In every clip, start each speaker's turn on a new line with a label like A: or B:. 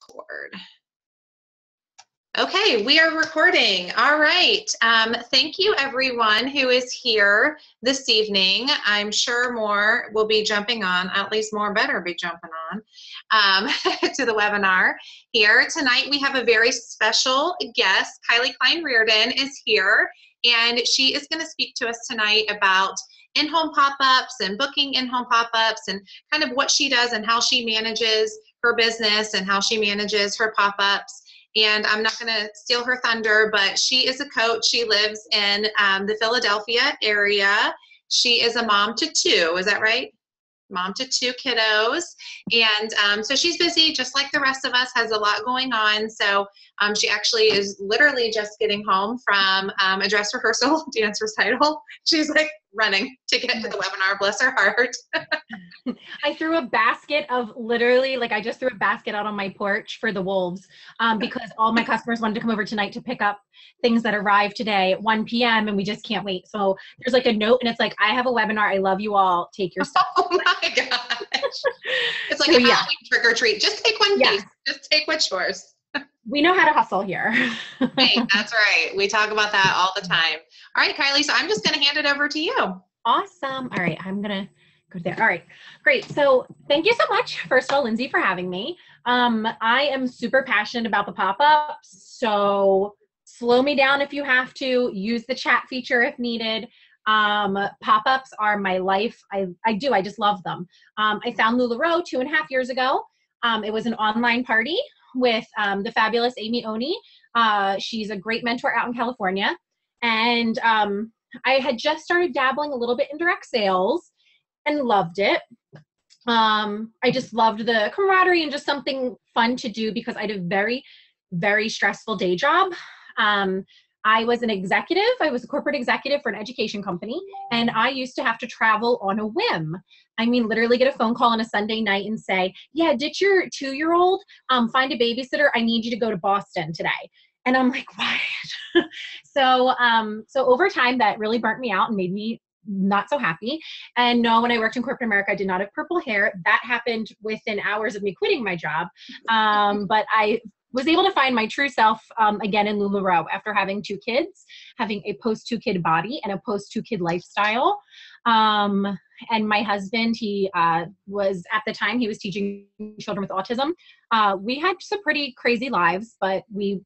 A: record. Okay, we are recording. All right. Thank you everyone who is here this evening. I'm sure more will be jumping on, at least more better be jumping on to the webinar here. Tonight we have a very special guest. Kline Reardon is here, and she is going to speak to us tonight about in-home pop-ups and booking in-home pop-ups and kind of what she does and how she manages her business and how she manages her pop-ups. And I'm not going to steal her thunder, but she is a coach. She lives in the Philadelphia area. She is a mom to two. Is that right? Mom to two kiddos. And so she's busy just like the rest of us, has a lot going on. So she actually is literally just getting home from a dress rehearsal, dance recital. She's like running to get to the webinar, bless her heart.
B: I threw a basket of literally, like I just threw a basket out on my porch for the wolves because all my customers wanted to come over tonight to pick up things that arrived today at 1 p.m. and we just can't wait. So there's like a note and it's like, I have a webinar. I love you all. Take your stuff.
A: Oh my gosh. It's like a Halloween trick or treat. Just take one piece. Just take what's yours.
B: We know how to hustle here.
A: Hey, that's right. We talk about that all the time. All right, Kylie, so I'm just going to hand it over to you.
B: Awesome. All right, I'm going to go there. All right, great. So thank you so much, first of all, Lindsay, for having me. I am super passionate about the pop-ups, so slow me down if you have to. Use the chat feature if needed. Pop-ups are my life. I just love them. I found LuLaRoe 2.5 years ago. It was an online party with the fabulous Amy Oni. She's a great mentor out in California. And I had just started dabbling a little bit in direct sales and loved it. I just loved the camaraderie and just something fun to do because I had a very, very stressful day job. I was an executive. I was a corporate executive for an education company, and I used to have to travel on a whim. I mean, literally get a phone call on a Sunday night and say, yeah, did your 2-year-old find a babysitter? I need you to go to Boston today. And I'm like, what? So over time, that really burnt me out and made me not so happy. And no, when I worked in corporate America, I did not have purple hair. That happened within hours of me quitting my job. But I was able to find my true self again in LuLaRoe after having 2 kids, having a post-2-kid body and a post-2-kid lifestyle. And my husband, he was, at the time, he was teaching children with autism. We had some pretty crazy lives, but we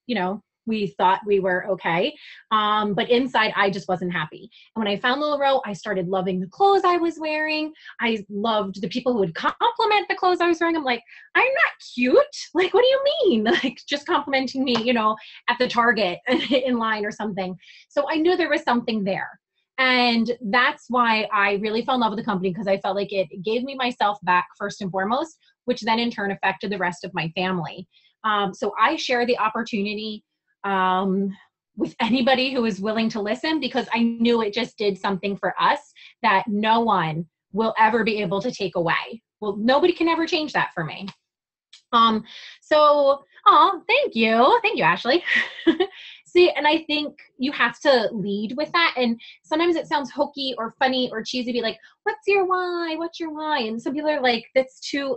B: thought we were okay. But inside, I just wasn't happy. And when I found LuLaRoe, I started loving the clothes I was wearing. I loved the people who would compliment the clothes I was wearing. I'm like, I'm not cute. Like, what do you mean? Like, just complimenting me, at the Target in line or something. So I knew there was something there. And that's why I really fell in love with the company, because I felt like it gave me myself back first and foremost, which then in turn affected the rest of my family. So I share the opportunity with anybody who is willing to listen, because I knew it just did something for us that no one will ever be able to take away. Well, nobody can ever change that for me. Thank you. Thank you, Ashley. See, and I think you have to lead with that. And sometimes it sounds hokey or funny or cheesy, be like, what's your why? What's your why? And some people are like, it's too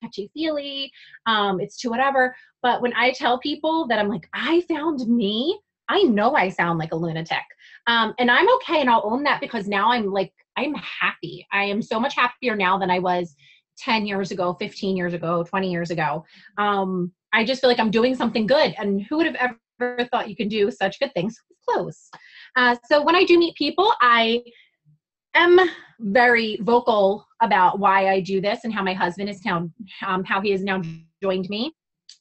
B: touchy-feely. It's too whatever. But when I tell people that I'm like, I found me, I know I sound like a lunatic. And I'm okay. And I'll own that, because now I'm happy. I am so much happier now than I was 10 years ago, 15 years ago, 20 years ago. I just feel like I'm doing something good. And who would have ever thought you could do such good things with clothes? So when I do meet people, I am very vocal about why I do this and how my husband is now, how he has now joined me.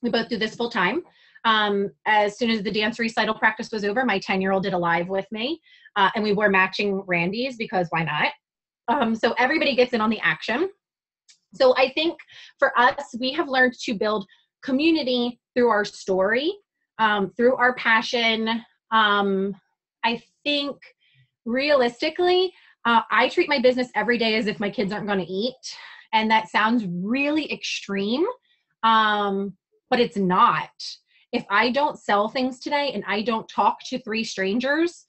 B: We both do this full time. As soon as the dance recital practice was over, my 10-year-old did a live with me, and we wore matching Randy's, because why not? So everybody gets in on the action. So I think for us, we have learned to build community through our story, through our passion. I think realistically, I treat my business every day as if my kids aren't going to eat. And that sounds really extreme, but it's not. If I don't sell things today and I don't talk to 3 strangers,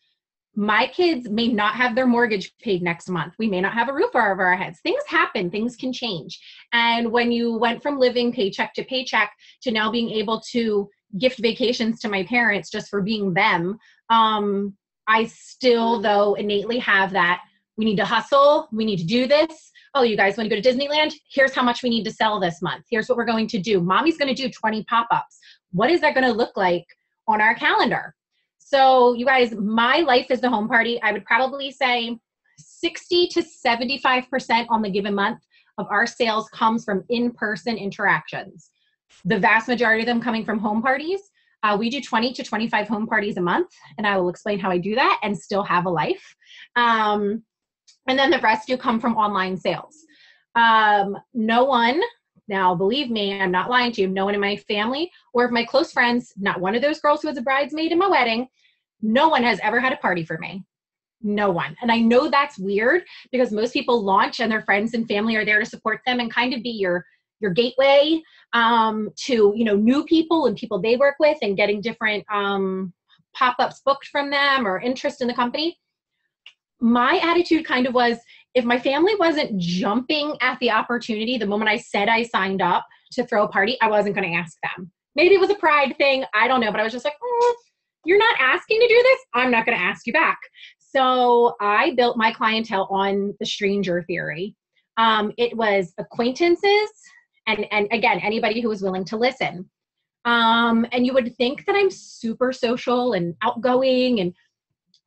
B: My kids may not have their mortgage paid next month. We may not have a roof over our heads. Things happen, things can change. And when you went from living paycheck to paycheck to now being able to gift vacations to my parents just for being them, I still, though, innately have that. We need to hustle. We need to do this. Oh, you guys want to go to Disneyland? Here's how much we need to sell this month. Here's what we're going to do. Mommy's going to do 20 pop-ups. What is that going to look like on our calendar? So you guys, my life is the home party. I would probably say 60 to 75% on the given month of our sales comes from in-person interactions. The vast majority of them coming from home parties. We do 20 to 25 home parties a month, and I will explain how I do that and still have a life. And then the rest do come from online sales. No one, now believe me, I'm not lying to you, no one in my family or of my close friends, not one of those girls who was a bridesmaid in my wedding, no one has ever had a party for me. No one. And I know that's weird because most people launch and their friends and family are there to support them and kind of be your gateway to, you know, new people and people they work with and getting different pop-ups booked from them or interest in the company. My attitude kind of was, if my family wasn't jumping at the opportunity the moment I said I signed up to throw a party, I wasn't going to ask them. Maybe it was a pride thing. I don't know. But I was just like, you're not asking to do this? I'm not going to ask you back. So I built my clientele on the stranger theory. It was acquaintances and again, anybody who was willing to listen. And you would think that I'm super social and outgoing, and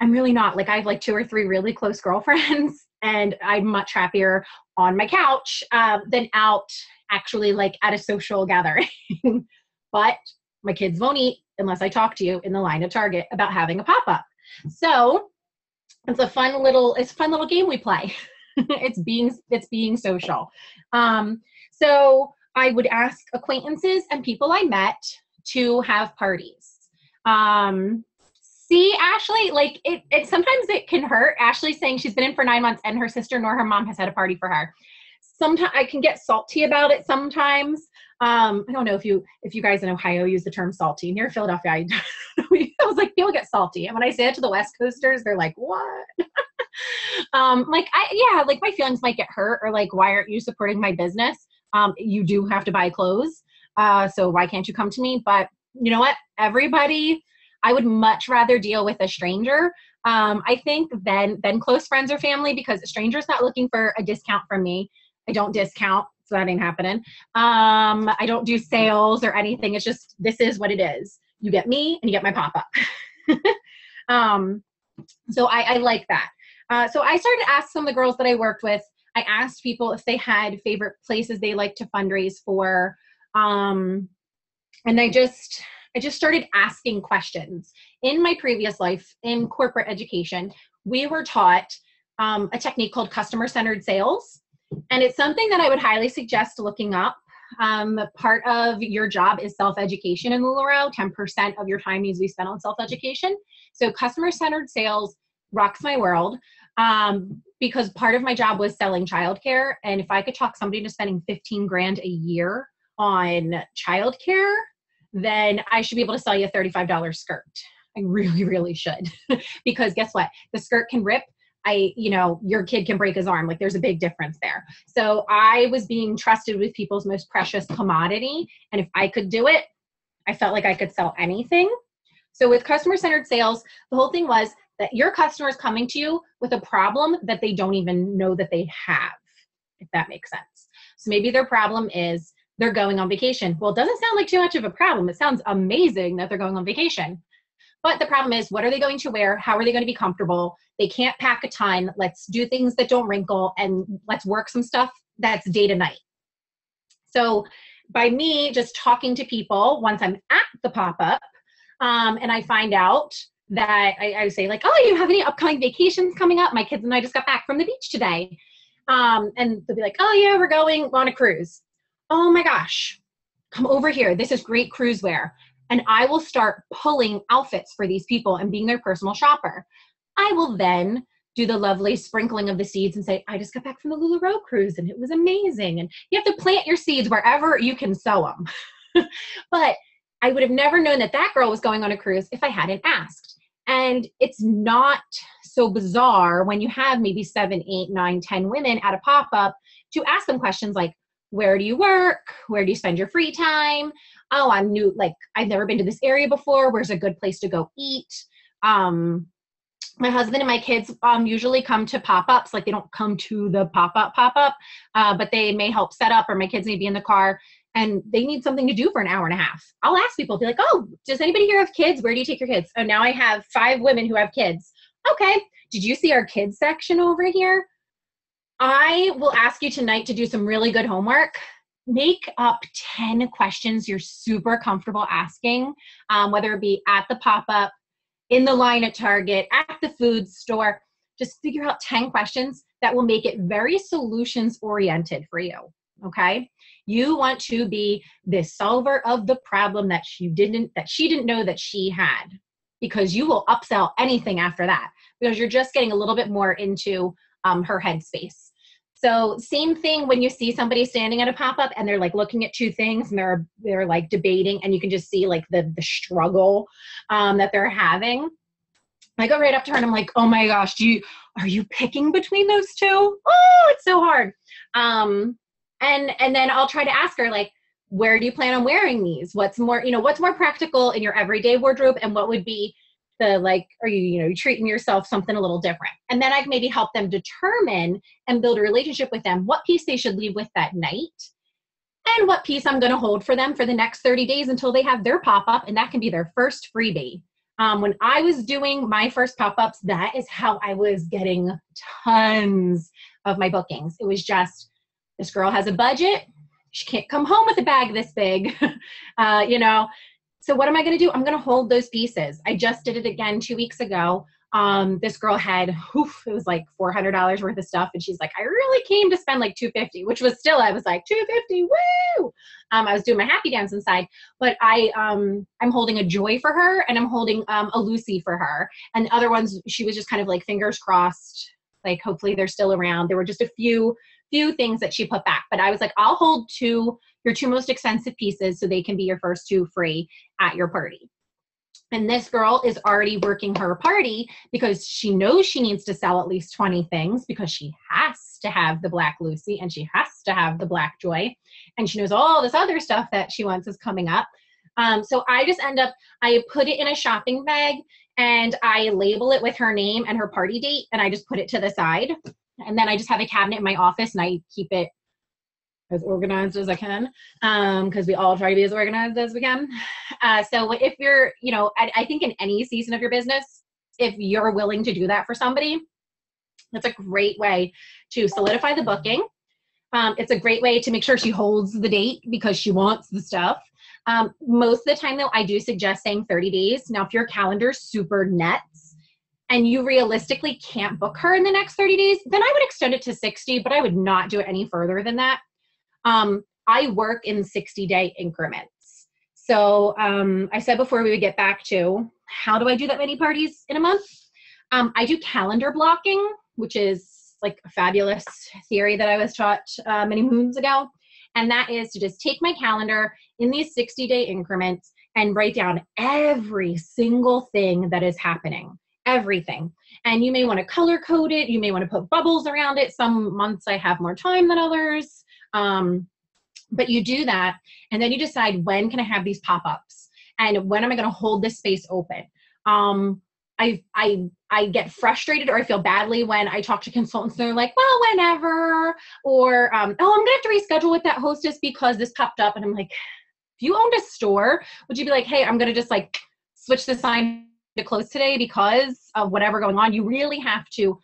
B: I'm really not. Like, I have like 2 or 3 really close girlfriends, and I'm much happier on my couch than out actually like at a social gathering. But my kids won't eat unless I talk to you in the line at Target about having a pop-up. So it's a fun little game we play. It's being social. So I would ask acquaintances and people I met to have parties. See, Ashley, like it sometimes it can hurt. Ashley's saying she's been in for 9 months and her sister nor her mom has had a party for her. Sometimes I can get salty about it sometimes. I don't know if you guys in Ohio use the term salty. Near Philadelphia, I was like, people get salty. And when I say it to the West Coasters, they're like, what? Like my feelings might get hurt, or like, why aren't you supporting my business? You do have to buy clothes. So why can't you come to me? But you know what? Everybody, I would much rather deal with a stranger, I think, than close friends or family, because a stranger's not looking for a discount from me. I don't discount, so that ain't happening. I don't do sales or anything. It's just, this is what it is. You get me and you get my pop-up. So I like that. So I started to ask some of the girls that I worked with, I asked people if they had favorite places they like to fundraise for. And I just started asking questions. In my previous life, in corporate education, we were taught a technique called customer-centered sales. And it's something that I would highly suggest looking up. Part of your job is self-education in LuLaRoe. 10% of your time needs to be spent on self-education. So customer-centered sales rocks my world, because part of my job was selling childcare. And if I could talk somebody into spending $15,000 a year on childcare, then I should be able to sell you a $35 skirt. I really, really should. Because guess what? The skirt can rip. Your kid can break his arm. Like, there's a big difference there. So I was being trusted with people's most precious commodity. And if I could do it, I felt like I could sell anything. So with customer-centered sales, the whole thing was that your customer is coming to you with a problem that they don't even know that they have, if that makes sense. So maybe their problem is they're going on vacation. Well, it doesn't sound like too much of a problem. It sounds amazing that they're going on vacation. But the problem is, what are they going to wear? How are they going to be comfortable? They can't pack a ton. Let's do things that don't wrinkle, and let's work some stuff that's day to night. So by me just talking to people once I'm at the pop-up, and I find out that I say like, oh, you have any upcoming vacations coming up? My kids and I just got back from the beach today. And they'll be like, oh yeah, we're going on a cruise. Oh my gosh, come over here. This is great cruise wear. And I will start pulling outfits for these people and being their personal shopper. I will then do the lovely sprinkling of the seeds and say, I just got back from the LuLaRoe cruise and it was amazing. And you have to plant your seeds wherever you can sow them. But I would have never known that that girl was going on a cruise if I hadn't asked. And it's not so bizarre when you have maybe 7, 8, 9, 10 women at a pop-up to ask them questions like, where do you work? Where do you spend your free time? Oh, I'm new. Like, I've never been to this area before. Where's a good place to go eat? My husband and my kids usually come to pop-ups. Like, they don't come to the pop-up, but they may help set up, or my kids may be in the car and they need something to do for an hour and a half. I'll ask people, be like, oh, does anybody here have kids? Where do you take your kids? Oh, now I have 5 women who have kids. Okay. Did you see our kids section over here? I will ask you tonight to do some really good homework. Make up 10 questions you're super comfortable asking, whether it be at the pop-up, in the line at Target, at the food store. Just figure out 10 questions that will make it very solutions oriented for you. Okay. You want to be the solver of the problem that she didn't know that she had, because you will upsell anything after that, because you're just getting a little bit more into her headspace. So same thing when you see somebody standing at a pop-up and they're like looking at 2 things and they're like debating, and you can just see like the struggle that they're having. I go right up to her and I'm like, oh my gosh, are you picking between those 2? Oh, it's so hard. And then I'll try to ask her, like, where do you plan on wearing these? What's more practical in your everyday wardrobe, and what would be the, like, are you treating yourself something a little different? And then I can maybe help them determine and build a relationship with them, what piece they should leave with that night, and what piece I'm going to hold for them for the next 30 days until they have their pop-up, and that can be their first freebie. When I was doing my first pop-ups, that is how I was getting tons of my bookings. It was just, this girl has a budget. She can't come home with a bag this big, So what am I going to do? I'm going to hold those pieces. I just did it again 2 weeks ago. This girl had, it was like $400 worth of stuff. And she's like, I really came to spend like $250, which was still, I was like, $250, woo! I was doing my happy dance inside, but I'm holding a Joy for her, and I'm holding a Lucy for her. And the other ones, she was just kind of like fingers crossed, like hopefully they're still around. There were just a few things that she put back, but I was like, I'll hold your 2 most expensive pieces so they can be your first 2 free at your party. And this girl is already working her party because she knows she needs to sell at least 20 things, because she has to have the Black Lucy and she has to have the Black Joy. And she knows all this other stuff that she wants is coming up. So I just I put it in a shopping bag and I label it with her name and her party date. And I just put it to the side. And then I just have a cabinet in my office and I keep it as organized as I can, because we all try to be as organized as we can. So if you're, I think in any season of your business, if you're willing to do that for somebody, that's a great way to solidify the booking. It's a great way to make sure she holds the date because she wants the stuff. Most of the time though, I do suggest saying 30 days. Now, if your calendar's super nuts and you realistically can't book her in the next 30 days, then I would extend it to 60, but I would not do it any further than that. I work in 60-day increments. So I said before we would get back to, how do I do that many parties in a month? I do calendar blocking, which is like a fabulous theory that I was taught many moons ago. And that is to just take my calendar in these 60-day increments and write down every single thing that is happening. Everything. And you may want to color code it. You may want to put bubbles around it. Some months I have more time than others. But you do that, and then you decide, when can I have these pop-ups, and when am I going to hold this space open? I get frustrated, or I feel badly when I talk to consultants and they're like, well, whenever, or oh, I'm gonna have to reschedule with that hostess because this popped up. And I'm like, if you owned a store, would you be like, hey, I'm gonna just like switch the sign to close today because of whatever going on? You really have to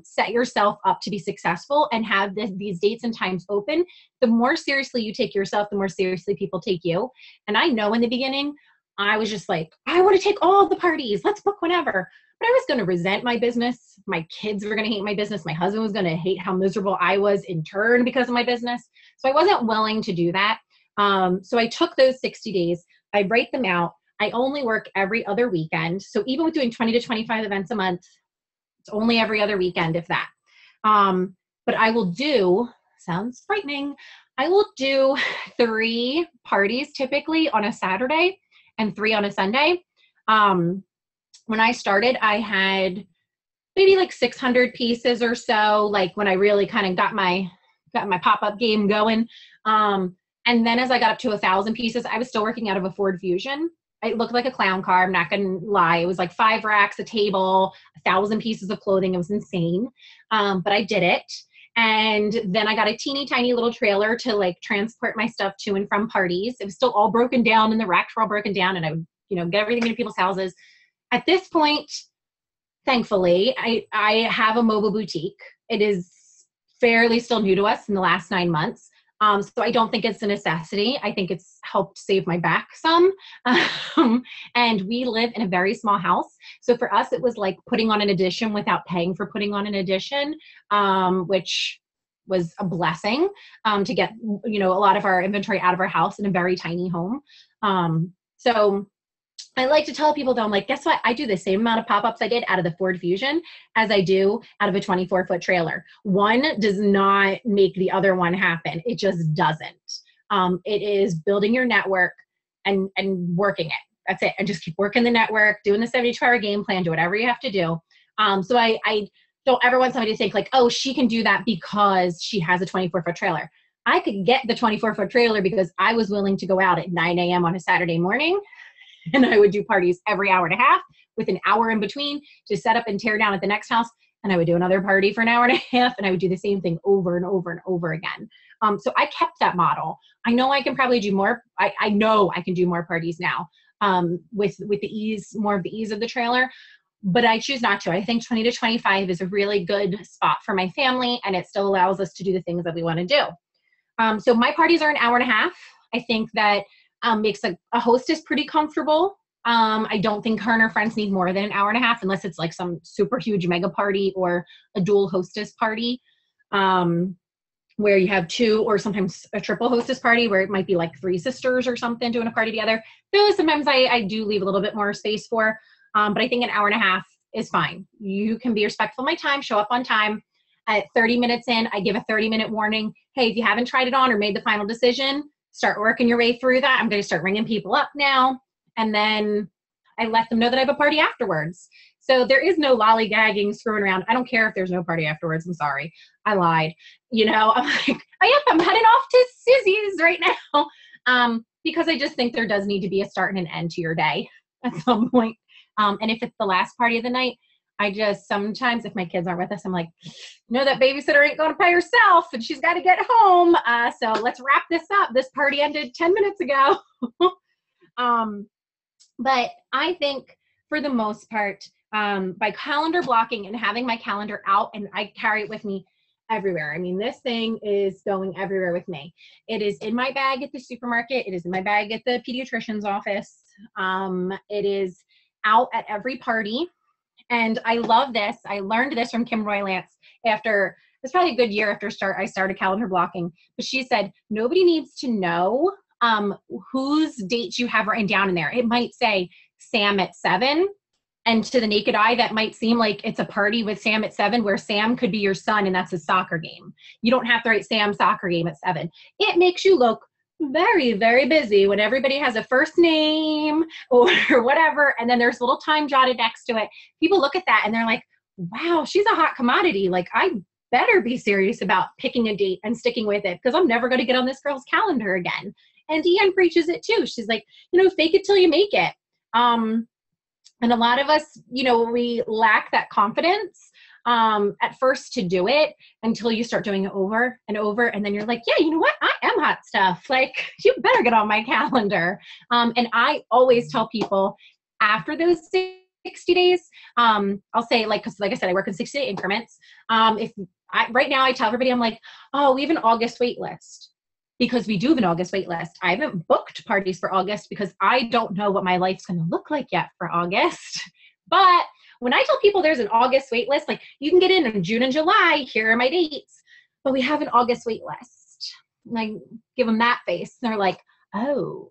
B: set yourself up to be successful and have these dates and times open. The more seriously you take yourself, the more seriously people take you. And I know in the beginning, I was just like, I want to take all of the parties. Let's book whenever. But I was going to resent my business. My kids were going to hate my business. My husband was going to hate how miserable I was in turn because of my business. So I wasn't willing to do that. So I took those 60 days. I write them out. I only work every other weekend. So even with doing 20 to 25 events a month, it's only every other weekend, if that. But I will do, sounds frightening, I will do 3 parties typically on a Saturday and 3 on a Sunday. When I started, I had maybe like 600 pieces or so, like when I really kind of got my pop-up game going. And then as I got up to 1,000 pieces, I was still working out of a Ford Fusion. It looked like a clown car. I'm not going to lie. It was like 5 racks, a table, 1,000 pieces of clothing. It was insane. But I did it. And then I got a teeny tiny little trailer to like transport my stuff to and from parties. It was still all broken down and the racks were all broken down, and I would, get everything into people's houses. At this point, thankfully, I have a mobile boutique. It is fairly still new to us in the last 9 months. So I don't think it's a necessity. I think it's helped save my back some. And we live in a very small house. So for us, it was like putting on an addition without paying for putting on an addition, which was a blessing to get, a lot of our inventory out of our house in a very tiny home. So I like to tell people, though, I'm like, guess what? I do the same amount of pop-ups I did out of the Ford Fusion as I do out of a 24-foot trailer. One does not make the other one happen. It just doesn't. It is building your network and working it. That's it. And just keep working the network, doing the 72-hour game plan, do whatever you have to do. So I don't ever want somebody to think like, oh, she can do that because she has a 24-foot trailer. I could get the 24-foot trailer because I was willing to go out at 9 a.m. on a Saturday morning. And I would do parties every hour and a half with an hour in between to set up and tear down at the next house. And I would do another party for an hour and a half, and I would do the same thing over and over and over again. So I kept that model. I know I can probably do more. I know I can do more parties now with the ease, more of the ease of the trailer, but I choose not to. I think 20 to 25 is a really good spot for my family, and it still allows us to do the things that we want to do. So my parties are an hour and a half. I think that makes a hostess pretty comfortable. I don't think her and her friends need more than an hour and a half unless it's like some super huge mega party or a dual hostess party where you have 2 or sometimes a triple hostess party where it might be like 3 sisters or something doing a party together. Those sometimes I do leave a little bit more space for, but I think an hour and a half is fine. You can be respectful of my time, show up on time. At 30 minutes in, I give a 30-minute warning. Hey, if you haven't tried it on or made the final decision, start working your way through that. I'm going to start ringing people up now. And then I let them know that I have a party afterwards. So there is no lollygagging, screwing around. I don't care if there's no party afterwards. I'm sorry. I lied. I'm like, I'm heading off to Sissy's right now. Because I just think there does need to be a start and an end to your day at some point. And if it's the last party of the night, sometimes if my kids aren't with us, I'm like, that babysitter ain't going by herself and she's got to get home. So let's wrap this up. This party ended 10 minutes ago. But I think for the most part, by calendar blocking and having my calendar out, and I carry it with me everywhere. I mean, this thing is going everywhere with me. It is in my bag at the supermarket. It is in my bag at the pediatrician's office. It is out at every party. And I love this. I learned this from Kim Roylance after, it was probably a good year after I started calendar blocking. But she said, nobody needs to know whose dates you have written down in there. It might say Sam at 7. And to the naked eye, that might seem like it's a party with Sam at 7, where Sam could be your son and that's his soccer game. You don't have to write Sam soccer game at 7. It makes you look very, very busy when everybody has a first name or whatever. And then there's a little time jotted next to it. People look at that and they're like, wow, she's a hot commodity. Like, I better be serious about picking a date and sticking with it because I'm never going to get on this girl's calendar again. And Deanne preaches it too. She's like, fake it till you make it. And a lot of us, we lack that confidence at first to do it until you start doing it over and over. And then you're like, yeah, you know what? I am hot stuff. Like, you better get on my calendar. And I always tell people after those 60 days, I'll say because like I said, I work in 60-day increments. Right now I tell everybody, I'm like, oh, we have an August wait list. Because we do have an August wait list. I haven't booked parties for August because I don't know what my life's going to look like yet for August. But when I tell people there's an August wait list, like, you can get in June and July, here are my dates. But we have an August wait list. And I give them that face. And they're like, oh.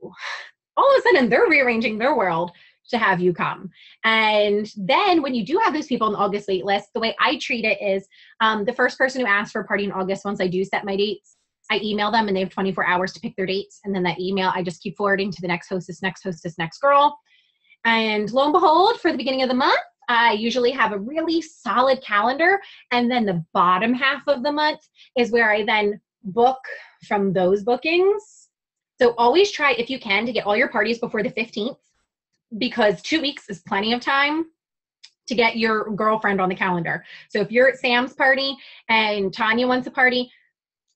B: All of a sudden, they're rearranging their world to have you come. And then when you do have those people on the August wait list, the way I treat it is the first person who asks for a party in August, once I do set my dates, I email them and they have 24 hours to pick their dates. And then that email, I just keep forwarding to the next hostess, next girl. And lo and behold, for the beginning of the month, I usually have a really solid calendar, and then the bottom half of the month is where I then book from those bookings. So always try, if you can, to get all your parties before the 15th, because 2 weeks is plenty of time to get your girlfriend on the calendar. So if you're at Sam's party and Tanya wants a party,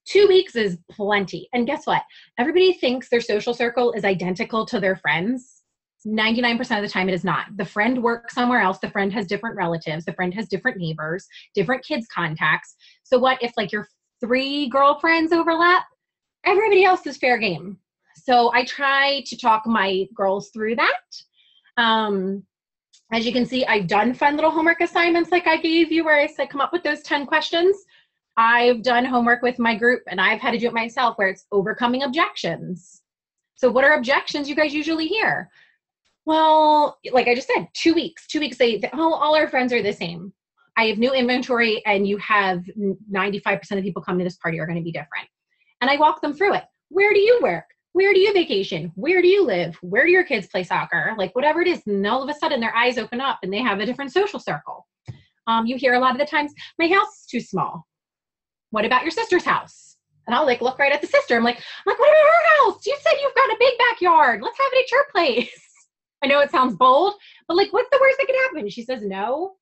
B: 2 weeks is plenty. And guess what? Everybody thinks their social circle is identical to their friends. 99% of the time it is not. The friend works somewhere else. The friend has different relatives. The friend has different neighbors, different kids' contacts. So what if like your 3 girlfriends overlap? Everybody else is fair game. So I try to talk my girls through that. As you can see, I've done fun little homework assignments like I gave you where I said, come up with those 10 questions. I've done homework with my group, and I've had to do it myself where it's overcoming objections. So what are objections you guys usually hear? Well, like I just said, 2 weeks. 2 weeks, all our friends are the same. I have new inventory, and you have 95% of people coming to this party are going to be different. And I walk them through it. Where do you work? Where do you vacation? Where do you live? Where do your kids play soccer? Like whatever it is, and all of a sudden their eyes open up and they have a different social circle. You hear a lot of the times, my house is too small. What about your sister's house? And I'll like look right at the sister. I'm like, what about her house? You said you've got a big backyard. Let's have it at your place. I know it sounds bold, but like, what's the worst that could happen? She says, no,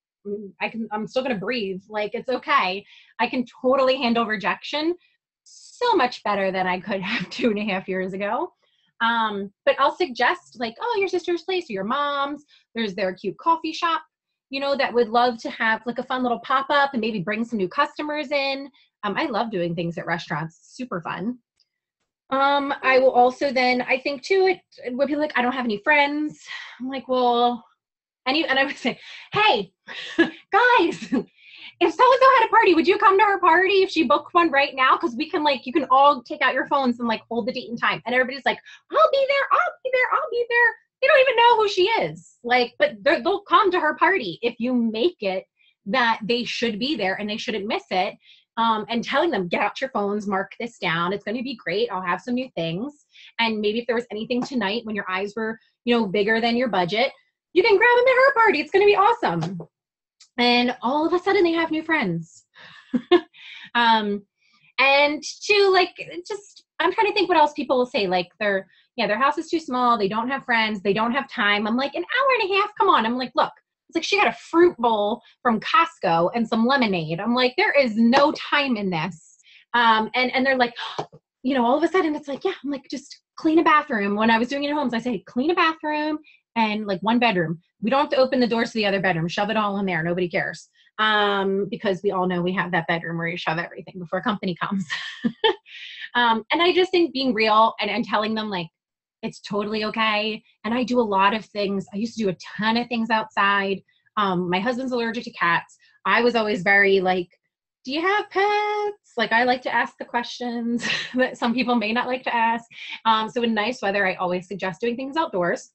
B: I'm still going to breathe. Like, it's okay. I can totally handle rejection so much better than I could have 2.5 years ago. But I'll suggest like, oh, your sister's place or your mom's, there's their cute coffee shop, that would love to have like a fun little pop-up and maybe bring some new customers in. I love doing things at restaurants. Super fun. I will also then, I think too, it would be like, I don't have any friends. I'm like, well, and I would say, hey, guys, if so-and-so had a party, would you come to her party if she booked one right now? Because we can you can all take out your phones and like hold the date and time. And everybody's like, I'll be there, I'll be there, I'll be there. They don't even know who she is. But they'll come to her party if you make it that they should be there and they shouldn't miss it. And telling them, get out your phones, mark this down. It's going to be great. I'll have some new things. And maybe if there was anything tonight when your eyes were, bigger than your budget, you can grab them at her party. It's going to be awesome. And all of a sudden they have new friends. And to I'm trying to think what else people will say. Like their house is too small. They don't have friends. They don't have time. I'm like, an hour and a half. Come on. I'm like, look, it's like she got a fruit bowl from Costco and some lemonade. I'm like, there is no time in this. And they're like, all of a sudden it's like, yeah, I'm like, just clean a bathroom. When I was doing it at home, so I say, clean a bathroom and like one bedroom. We don't have to open the doors to the other bedroom. Shove it all in there. Nobody cares. Because we all know we have that bedroom where you shove everything before company comes. And I just think being real and telling them like, it's totally okay. And I do a lot of things. I used to do a ton of things outside. My husband's allergic to cats. I was always very like, do you have pets? Like I like to ask the questions that some people may not like to ask. So in nice weather, I always suggest doing things outdoors.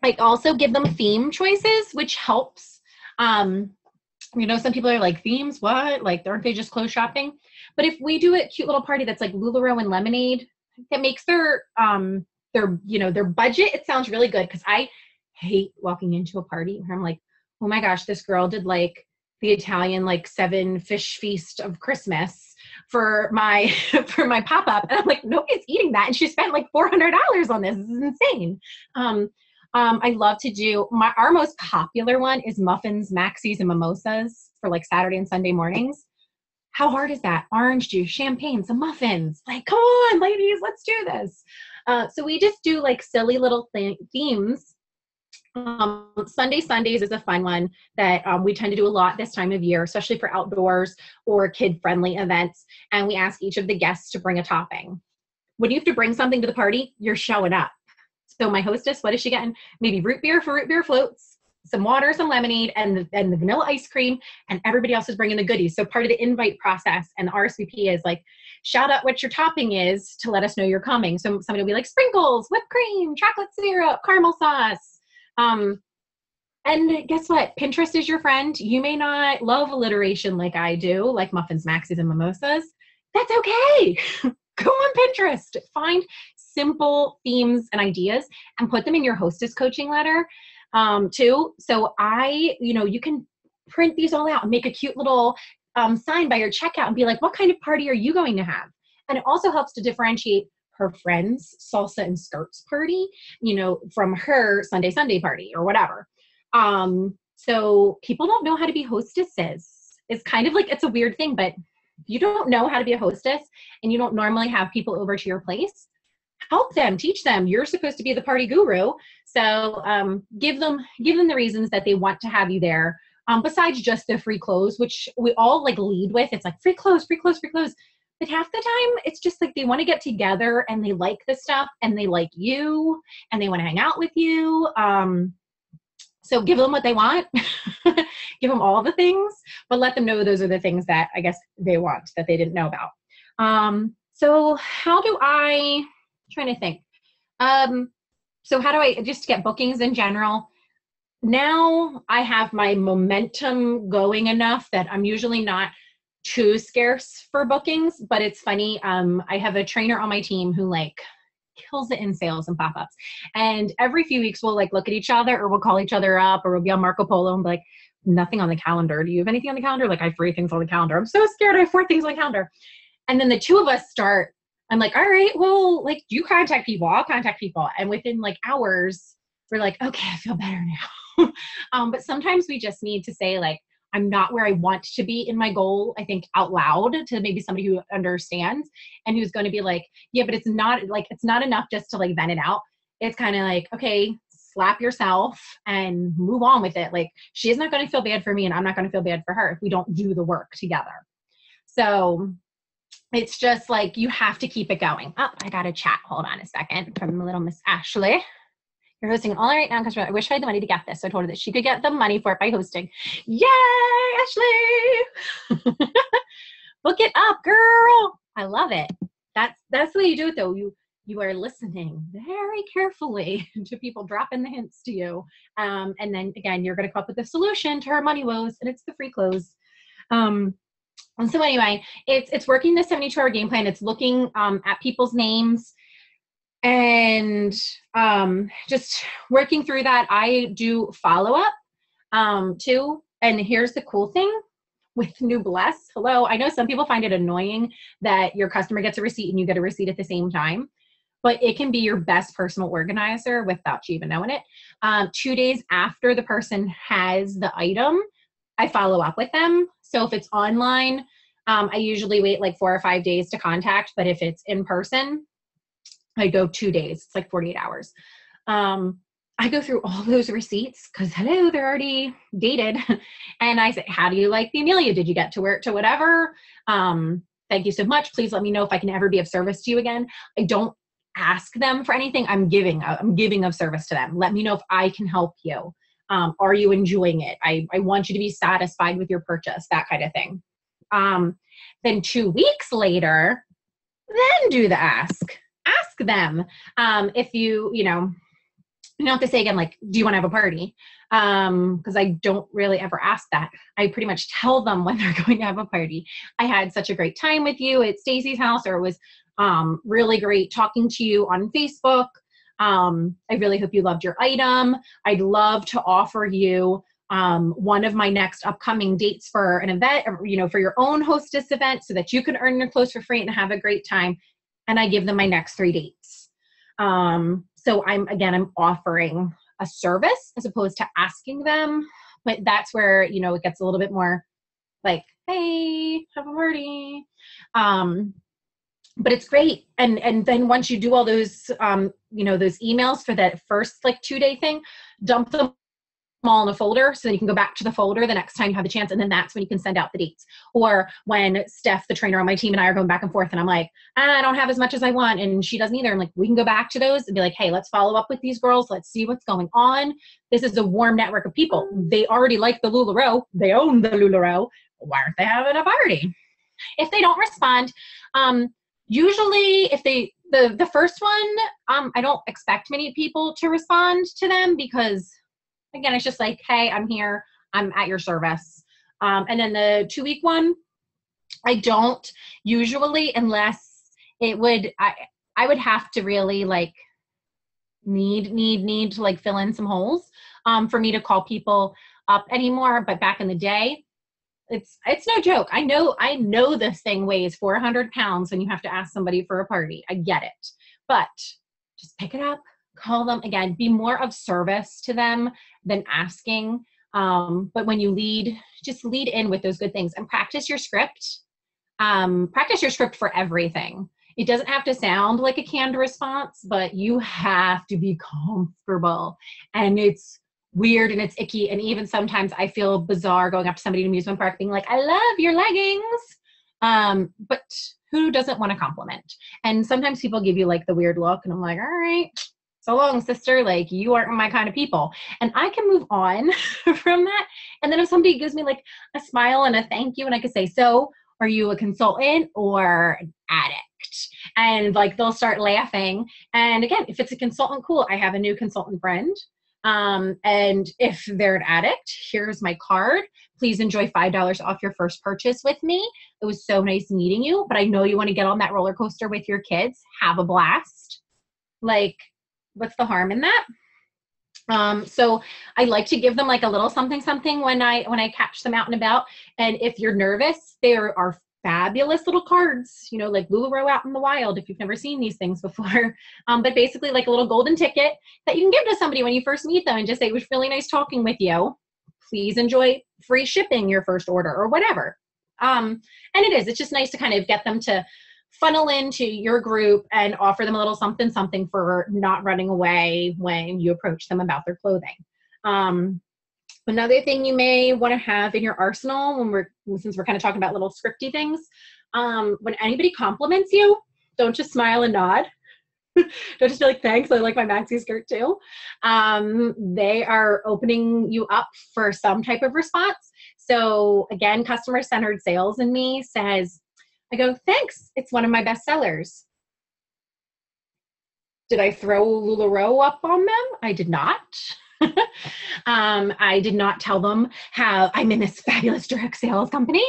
B: I also give them theme choices, which helps. Some people are like, themes, what? Like, aren't they just clothes shopping? But if we do a cute little party that's like LuLaRoe and lemonade, that makes their budget, it sounds really good. Cause I hate walking into a party where I'm like, oh my gosh, this girl did like the Italian, 7 fish feast of Christmas for my pop-up. And I'm like, nobody's eating that. And she spent like $400 on this. This is insane. I love to do our most popular one is muffins, maxis, and mimosas for like Saturday and Sunday mornings. How hard is that? Orange juice, champagne, some muffins. Like, come on, ladies, let's do this. So we just do like silly little themes. Sundays is a fun one that we tend to do a lot this time of year, especially for outdoors or kid-friendly events. And we ask each of the guests to bring a topping. When you have to bring something to the party, you're showing up. So my hostess, what is she getting? Maybe root beer for root beer floats, some water, some lemonade, and the vanilla ice cream, and everybody else is bringing the goodies. So part of the invite process and the RSVP is like, shout out what your topping is to let us know you're coming. So somebody will be like, sprinkles, whipped cream, chocolate syrup, caramel sauce. And guess what? Pinterest is your friend. You may not love alliteration like I do, like muffins, maxis, and mimosas. That's okay. Go on Pinterest. Find simple themes and ideas and put them in your hostess coaching letter. too. So you can print these all out and make a cute little sign by your checkout and be like, what kind of party are you going to have? And it also helps to differentiate her friend's salsa and skirts party, from her Sunday party or whatever. So people don't know how to be hostesses. It's kind of like, it's a weird thing, but you don't know how to be a hostess and you don't normally have people over to your place. Help them, teach them. You're supposed to be the party guru. So give them the reasons that they want to have you there. Besides just the free clothes, which we all like lead with. It's like free clothes, free clothes, free clothes. But half the time it's just like they want to get together and they like the stuff and they like you and they want to hang out with you. So give them what they want. Give them all the things, but let them know those are the things that I guess they want that they didn't know about. So how do I'm trying to think. So how do I just get bookings in general? Now I have my momentum going enough that I'm usually not too scarce for bookings, but it's funny. I have a trainer on my team who like kills it in sales and pop-ups. And every few weeks we'll like look at each other or we'll call each other up or we'll be on Marco Polo and be like, nothing on the calendar. Do you have anything on the calendar? Like I have 3 things on the calendar. I'm so scared I have 4 things on the calendar. And then the 2 of us I'm like, all right, well, like you contact people, I'll contact people. And within like hours, we're like, okay, I feel better now. But sometimes we just need to say like, I'm not where I want to be in my goal, I think out loud to maybe somebody who understands and who's going to be like, yeah, but it's not enough just to like vent it out. It's kind of like, okay, slap yourself and move on with it. Like she's not going to feel bad for me and I'm not going to feel bad for her if we don't do the work together. So it's just like, you have to keep it going. Oh, I got a chat. Hold on a second from little Miss Ashley. You're hosting it all right now because I wish I had the money to get this. So I told her that she could get the money for it by hosting. Yay, Ashley! Book it up, girl. I love it. That's the way you do it, though. You are listening very carefully to people dropping the hints to you. And then, again, you're going to come up with a solution to her money woes, and it's the free clothes. And so anyway, it's working the 72-hour game plan. It's looking at people's names and just working through that. I do follow-up too. And here's the cool thing with Noblesse. Hello, I know some people find it annoying that your customer gets a receipt and you get a receipt at the same time, but it can be your best personal organizer without you even knowing it. 2 days after the person has the item, I follow up with them. So if it's online, I usually wait like 4 or 5 days to contact, but if it's in person, I go 2 days. It's like 48 hours. I go through all those receipts because hello, they're already dated. And I say, how do you like the Amelia? Did you get to wear it to whatever? Thank you so much. Please let me know if I can ever be of service to you again. I don't ask them for anything. I'm giving of service to them. Let me know if I can help you. Are you enjoying it? I want you to be satisfied with your purchase, that kind of thing. Then 2 weeks later, then do the ask. Ask them if you don't have to say again, like, do you want to have a party? Because I don't really ever ask that. I pretty much tell them when they're going to have a party. I had such a great time with you at Stacy's house, or it was really great talking to you on Facebook. I really hope you loved your item. I'd love to offer you one of my next upcoming dates for an event, for your own hostess event so that you can earn your clothes for free and have a great time. And I give them my next 3 dates. So I'm offering a service as opposed to asking them, but that's where, it gets a little bit more like, hey, have a party. But it's great. And then once you do all those, those emails for that first 2-day thing, dump them all in a folder so then you can go back to the folder the next time you have the chance. And then that's when you can send out the dates. Or when Steph, the trainer on my team, and I are going back and forth and I'm like, I don't have as much as I want. And she doesn't either. I'm like, we can go back to those and be like, hey, let's follow up with these girls. Let's see what's going on. This is a warm network of people. They already like the LuLaRoe. They own the LuLaRoe. Why aren't they having a party? If they don't respond, usually if the first one, I don't expect many people to respond to them because again, it's just like, hey, I'm here. I'm at your service. And then the 2-week one, I don't usually, unless it would, I would have to really need to fill in some holes. for me to call people up anymore. But back in the day, it's no joke. I know this thing weighs 400 pounds and you have to ask somebody for a party. I get it. But just pick it up, call them. Again, be more of service to them than asking. But when you lead, just lead in with those good things and practice your script. Practice your script for everything. It doesn't have to sound like a canned response, but you have to be comfortable. And it's weird and it's icky. And even sometimes I feel bizarre going up to somebody in an amusement park being like, I love your leggings. But who doesn't want a compliment? And sometimes people give you like the weird look and I'm like, all right, so long, sister. Like, you aren't my kind of people. And I can move on from that. And then if somebody gives me like a smile and a thank you, and I can say, so are you a consultant or an addict? And like, they'll start laughing. And again, if it's a consultant, cool. I have a new consultant friend. And if they're an addict, here's my card. Please enjoy $5 off your first purchase with me. It was so nice meeting you, but I know you want to get on that roller coaster with your kids. Have a blast. Like, what's the harm in that? So I like to give them like a little something when I catch them out and about. And if you're nervous, there are fabulous little cards, you know, like LuLaRoe out in the wild, if you've never seen these things before. But basically like a little golden ticket that you can give to somebody when you first meet them and just say, it was really nice talking with you. Please enjoy free shipping your first order or whatever. And it's just nice to kind of get them to funnel into your group and offer them a little something for not running away when you approach them about their clothing. Another thing you may want to have in your arsenal since we're kind of talking about little scripty things, when anybody compliments you, don't just smile and nod. Don't just be like, thanks, I like my maxi skirt too. They are opening you up for some type of response. So again, customer-centered sales in me says, I go, thanks, it's one of my best sellers. Did I throw LuLaRoe up on them? I did not. I did not tell them how I'm in this fabulous direct sales company.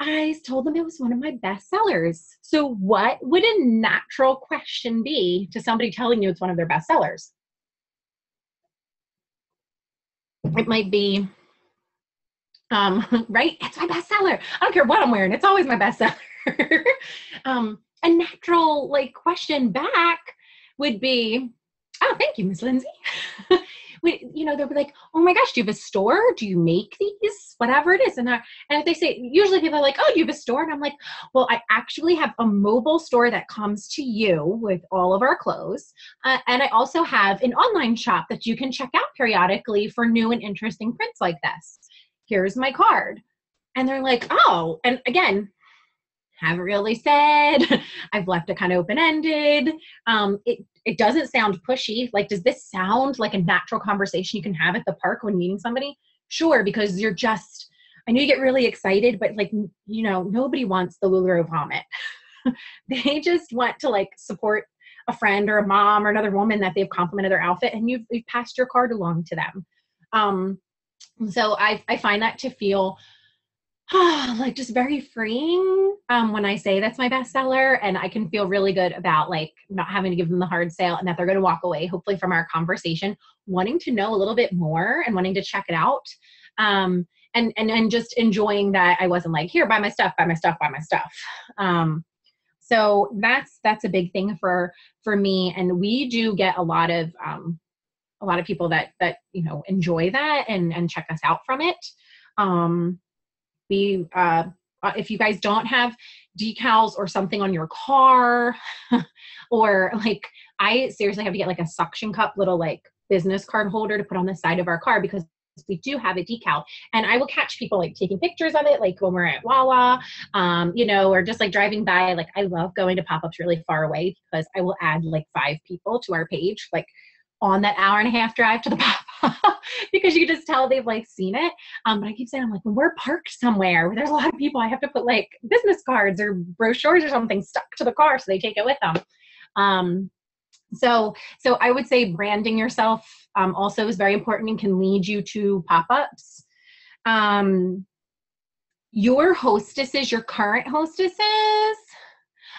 B: I told them it was one of my best sellers. So what would a natural question be to somebody telling you it's one of their best sellers? It might be, right? It's my best seller. I don't care what I'm wearing. It's always my best seller. A natural like question back would be, oh, thank you, Miss Lindsay. They'll be like, oh my gosh, do you have a store? Do you make these? Whatever it is. And if they say, usually people are like, oh, you have a store? And I'm like, well, I actually have a mobile store that comes to you with all of our clothes. And I also have an online shop that you can check out periodically for new and interesting prints like this. Here's my card. And they're like, oh, and again, haven't really said. I've left it kind of open-ended. It doesn't sound pushy. Like, does this sound like a natural conversation you can have at the park when meeting somebody? Sure, because I know you get really excited, but like, nobody wants the LuLaRoe vomit. They just want to like support a friend or a mom or another woman that they've complimented their outfit, and you've passed your card along to them. So I find that to feel like just very freeing when I say that's my bestseller, and I can feel really good about like not having to give them the hard sale, and that they're going to walk away hopefully from our conversation wanting to know a little bit more and wanting to check it out, and just enjoying that I wasn't like, here, buy my stuff. So that's a big thing for me, and we do get a lot of people that enjoy that and check us out from it. If you guys don't have decals or something on your car, or like, I seriously have to get like a suction cup little like business card holder to put on the side of our car, because we do have a decal, and I will catch people like taking pictures of it, like when we're at Wawa, or just like driving by. Like, I love going to pop-ups really far away, because I will add like 5 people to our page, like on that hour-and-a-half drive to the pop-up, because you can just tell they've like seen it. But I keep saying, I'm like, when we're parked somewhere where there's a lot of people, I have to put like business cards or brochures or something stuck to the car so they take it with them. So I would say branding yourself also is very important and can lead you to pop-ups. Your hostesses, your current hostesses,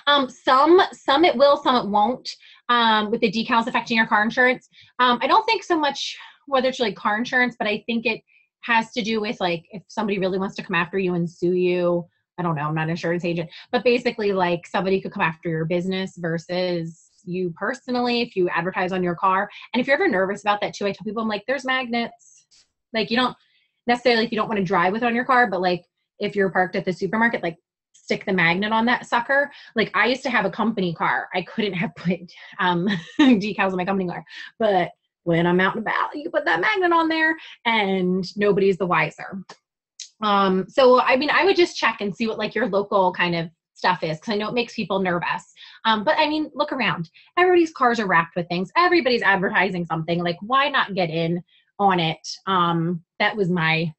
B: some it will, some it won't. with the decals affecting your car insurance. I don't think so much whether it's like car insurance, but I think it has to do with like if somebody really wants to come after you and sue you. I don't know, I'm not an insurance agent, but basically like somebody could come after your business versus you personally if you advertise on your car. And if you're ever nervous about that too, I tell people, I'm like, there's magnets. Like you don't necessarily, if you don't want to drive with it on your car, but like if you're parked at the supermarket, like stick the magnet on that sucker. Like I used to have a company car. I couldn't have put decals on my company car, but when I'm out and about, you put that magnet on there and nobody's the wiser. So, I mean, I would just check and see what like your local kind of stuff is, because I know it makes people nervous. But I mean, look around. Everybody's cars are wrapped with things. Everybody's advertising something. Like, why not get in on it? That was my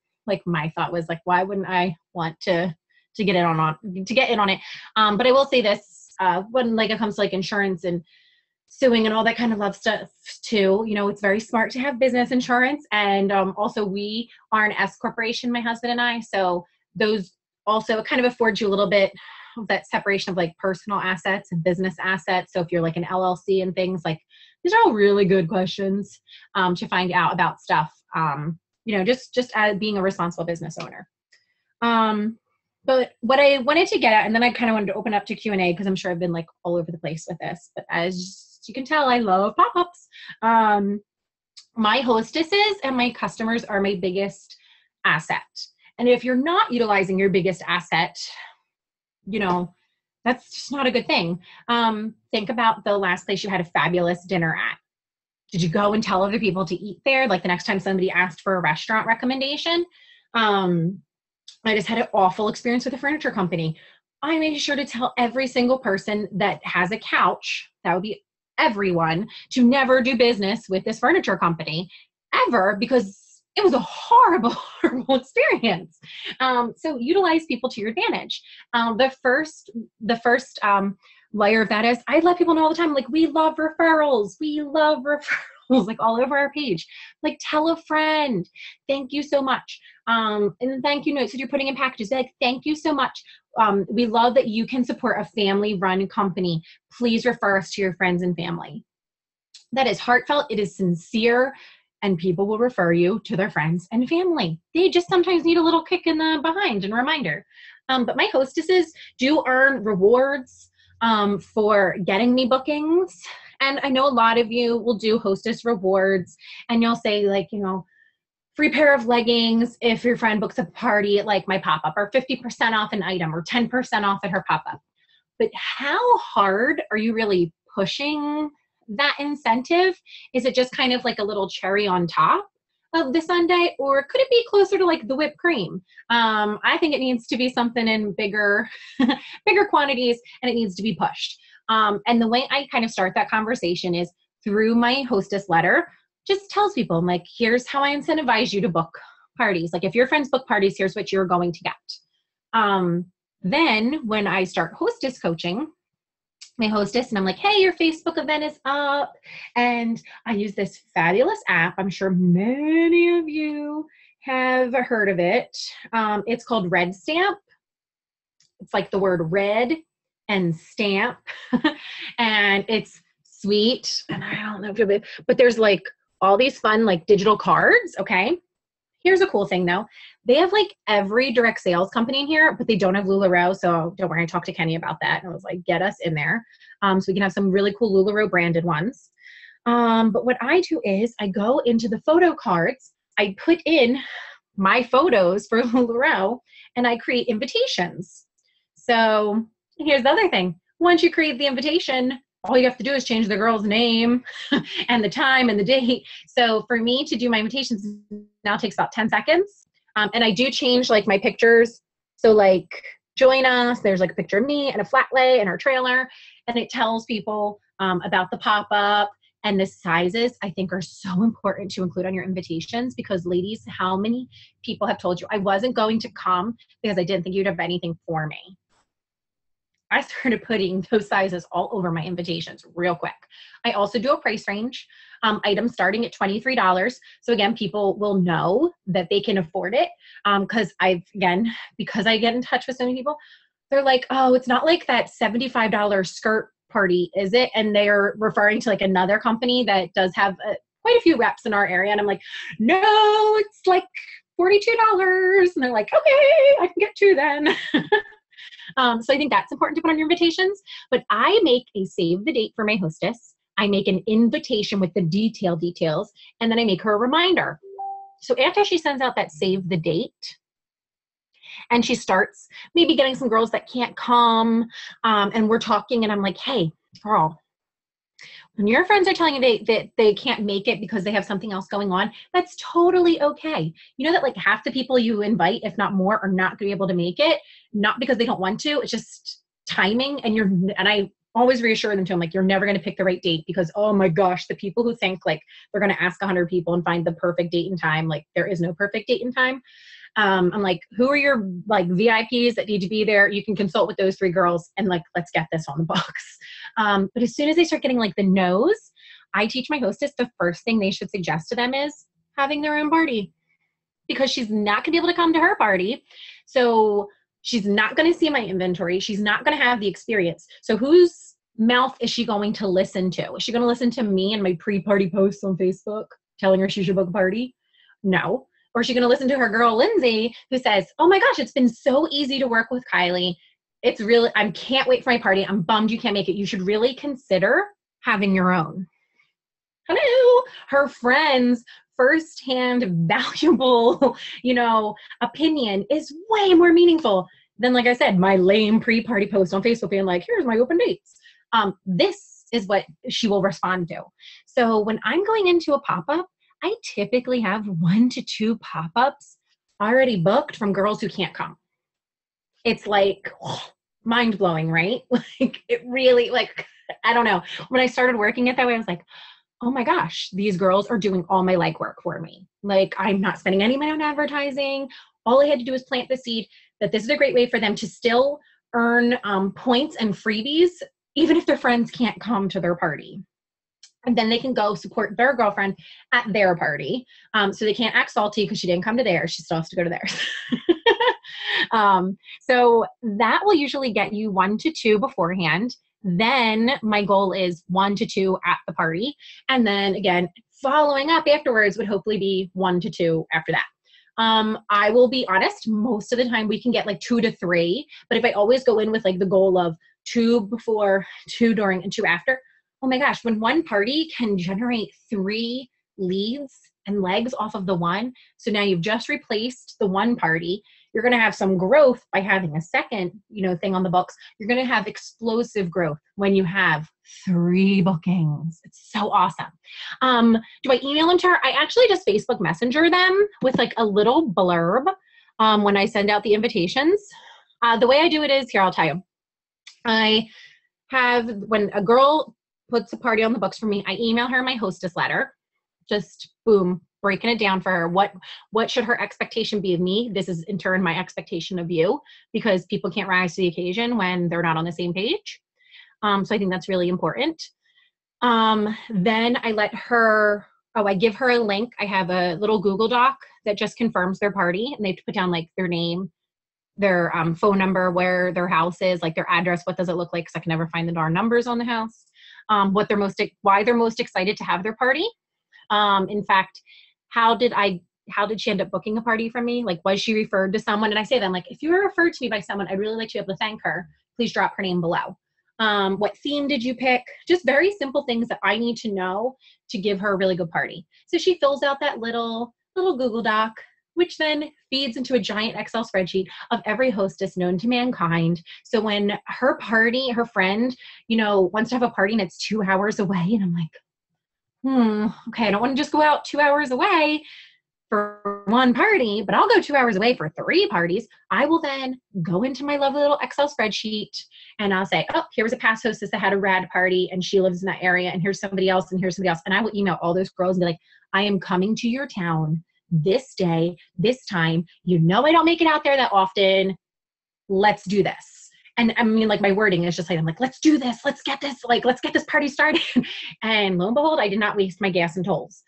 B: thought was like, why wouldn't I want to get in on it? But I will say this, when like it comes to like insurance and suing and all that kind of love stuff too, you know, it's very smart to have business insurance. And also we are an S corporation, my husband and I. So those also kind of affords you a little bit of that separation of like personal assets and business assets. So if you're like an LLC and things, like these are all really good questions to find out about stuff, you know, just as being a responsible business owner. But what I wanted to get at, and then I kind of wanted to open up to Q&A because I'm sure I've been like all over the place with this, but as you can tell, I love pop-ups. My hostesses and my customers are my biggest asset. And if you're not utilizing your biggest asset, you know, that's just not a good thing. Think about the last place you had a fabulous dinner at. Did you go and tell other people to eat there? Like the next time somebody asked for a restaurant recommendation, I just had an awful experience with a furniture company. I made sure to tell every single person that has a couch, that would be everyone, to never do business with this furniture company ever, because it was a horrible, horrible experience. So utilize people to your advantage. The first layer of that is I let people know all the time, like, we love referrals. We love referrals, like all over our page. Like, tell a friend. Thank you so much. And thank you notes that you're putting in packages. Like, thank you so much. We love that you can support a family-run company. Please refer us to your friends and family. That is heartfelt. It is sincere. And people will refer you to their friends and family. They just sometimes need a little kick in the behind and reminder. But my hostesses do earn rewards for getting me bookings. And I know a lot of you will do hostess rewards and you'll say, like, you know, free pair of leggings if your friend books a party at like my pop-up, or 50% off an item, or 10% off at her pop-up. But how hard are you really pushing that incentive? Is it just kind of like a little cherry on top of the sundae, or could it be closer to like the whipped cream? I think it needs to be something in bigger quantities, and it needs to be pushed. And the way I kind of start that conversation is through my hostess letter. Just tells people, I'm like, here's how I incentivize you to book parties. Like, if your friends book parties, here's what you're going to get. Then when I start hostess coaching, my hostess, and I'm like, hey, your Facebook event is up. And I use this fabulous app. I'm sure many of you have heard of it. It's called Red Stamp. It's like the word red and stamp. And it's sweet. And I don't know if you'll be, but there's like all these fun like digital cards. Okay. Here's a cool thing though. They have like every direct sales company in here, but they don't have LuLaRoe. So don't worry, I talked to Kenny about that. And I was like, get us in there. So we can have some really cool LuLaRoe branded ones. But what I do is I go into the photo cards, I put in my photos for LuLaRoe, and I create invitations. So here's the other thing. Once you create the invitation, all you have to do is change the girl's name and the time and the date. So for me to do my invitations now takes about 10 seconds. And I do change like my pictures. So like, join us, there's like a picture of me and a flat lay and our trailer. And it tells people about the pop-up, and the sizes I think are so important to include on your invitations, because ladies, how many people have told you I wasn't going to come because I didn't think you'd have anything for me? I started putting those sizes all over my invitations real quick. I also do a price range, items starting at $23. So again, people will know that they can afford it. Because I get in touch with so many people, they're like, oh, it's not like that $75 skirt party is it? And they're referring to like another company that does have quite a few reps in our area. And I'm like, no, it's like $42. And they're like, okay, I can get two then. So I think that's important to put on your invitations. But I make a save the date for my hostess. I make an invitation with the details, and then I make her a reminder. So after she sends out that save the date, and she starts maybe getting some girls that can't come, and we're talking, and I'm like, hey, girl, when your friends are telling you that they can't make it because they have something else going on, that's totally okay. You know that like half the people you invite, if not more, are not going to be able to make it, not because they don't want to, it's just timing. And I always reassure them too. I'm like, you're never going to pick the right date because, oh my gosh, the people who think like they're going to ask 100 people and find the perfect date and time, like there is no perfect date and time. I'm like, who are your like VIPs that need to be there? You can consult with those 3 girls and like, let's get this on the books. But as soon as they start getting like the no's, I teach my hostess the first thing they should suggest to them is having their own party, because she's not gonna be able to come to her party. So she's not gonna see my inventory. She's not gonna have the experience. So whose mouth is she going to listen to? Is she gonna listen to me and my pre-party posts on Facebook telling her she should book a party? No. Or is she going to listen to her girl, Lindsay, who says, oh my gosh, it's been so easy to work with Kylee. It's really, I can't wait for my party. I'm bummed you can't make it. You should really consider having your own. Hello. Her friend's firsthand valuable, opinion is way more meaningful than, like I said, my lame pre-party post on Facebook being like, here's my open dates. This is what she will respond to. So when I'm going into a pop-up, I typically have 1 to 2 pop-ups already booked from girls who can't come. It's like mind-blowing, right? Like it really, like, I don't know. When I started working it that way, I was like, oh my gosh, these girls are doing all my legwork for me. Like I'm not spending any money on advertising. All I had to do was plant the seed that this is a great way for them to still earn points and freebies, even if their friends can't come to their party. And then they can go support their girlfriend at their party. So they can't act salty because she didn't come to theirs. She still has to go to theirs. So that will usually get you 1 to 2 beforehand. Then my goal is 1 to 2 at the party. And then again, following up afterwards would hopefully be 1 to 2 after that. I will be honest, most of the time we can get like 2 to 3. But if I always go in with like the goal of 2 before, 2 during, and 2 after, oh my gosh, when one party can generate 3 leads and legs off of the one, so now you've just replaced the one party, you're going to have some growth by having a second, thing on the books. You're going to have explosive growth when you have 3 bookings. It's so awesome. Do I email them to her? I actually just Facebook Messenger them with like a little blurb when I send out the invitations. The way I do it is, here, I'll tell you. I have, when a girl puts a party on the books for me, I email her my hostess letter, just boom, breaking it down for her. What should her expectation be of me? This is in turn my expectation of you, because people can't rise to the occasion when they're not on the same page. So I think that's really important. Then I let her, I give her a link. I have a little Google Doc that just confirms their party, and they have to put down like their name, their phone number, where their house is, like their address, what does it look like, because I can never find the darn numbers on the house. Why they're most excited to have their party. In fact, how did she end up booking a party from me? Like, was she referred to someone? And I say to them, like, if you were referred to me by someone, I'd really like to be able to thank her. Please drop her name below. What theme did you pick? Just very simple things that I need to know to give her a really good party. So she fills out that little Google Doc, which then feeds into a giant Excel spreadsheet of every hostess known to mankind. So when her friend, wants to have a party and it's 2 hours away, and I'm like, okay, I don't want to just go out 2 hours away for one party, but I'll go 2 hours away for 3 parties. I will then go into my lovely little Excel spreadsheet and I'll say, oh, here was a past hostess that had a rad party and she lives in that area, and here's somebody else, and here's somebody else. And I will email all those girls and be like, I am coming to your town this day, this time. I don't make it out there that often. Let's do this. And I mean, like, my wording is just like, I'm like, let's do this. Let's get this party started. And lo and behold, I did not waste my gas and tolls.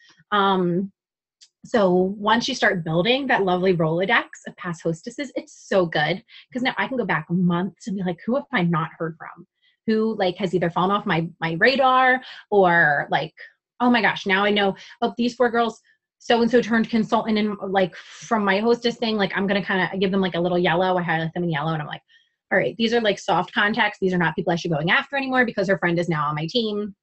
B: So once you start building that lovely Rolodex of past hostesses, it's so good, because now I can go back months and be like, who have I not heard from? who like has either fallen off my radar or like, oh my gosh, now I know, oh, these 4 girls, so-and-so turned consultant and like from my hostess thing, like I'm going to kind of give them like a little yellow. I highlight them in yellow and I'm like, all right, these are like soft contacts. These are not people I should be going after anymore because her friend is now on my team.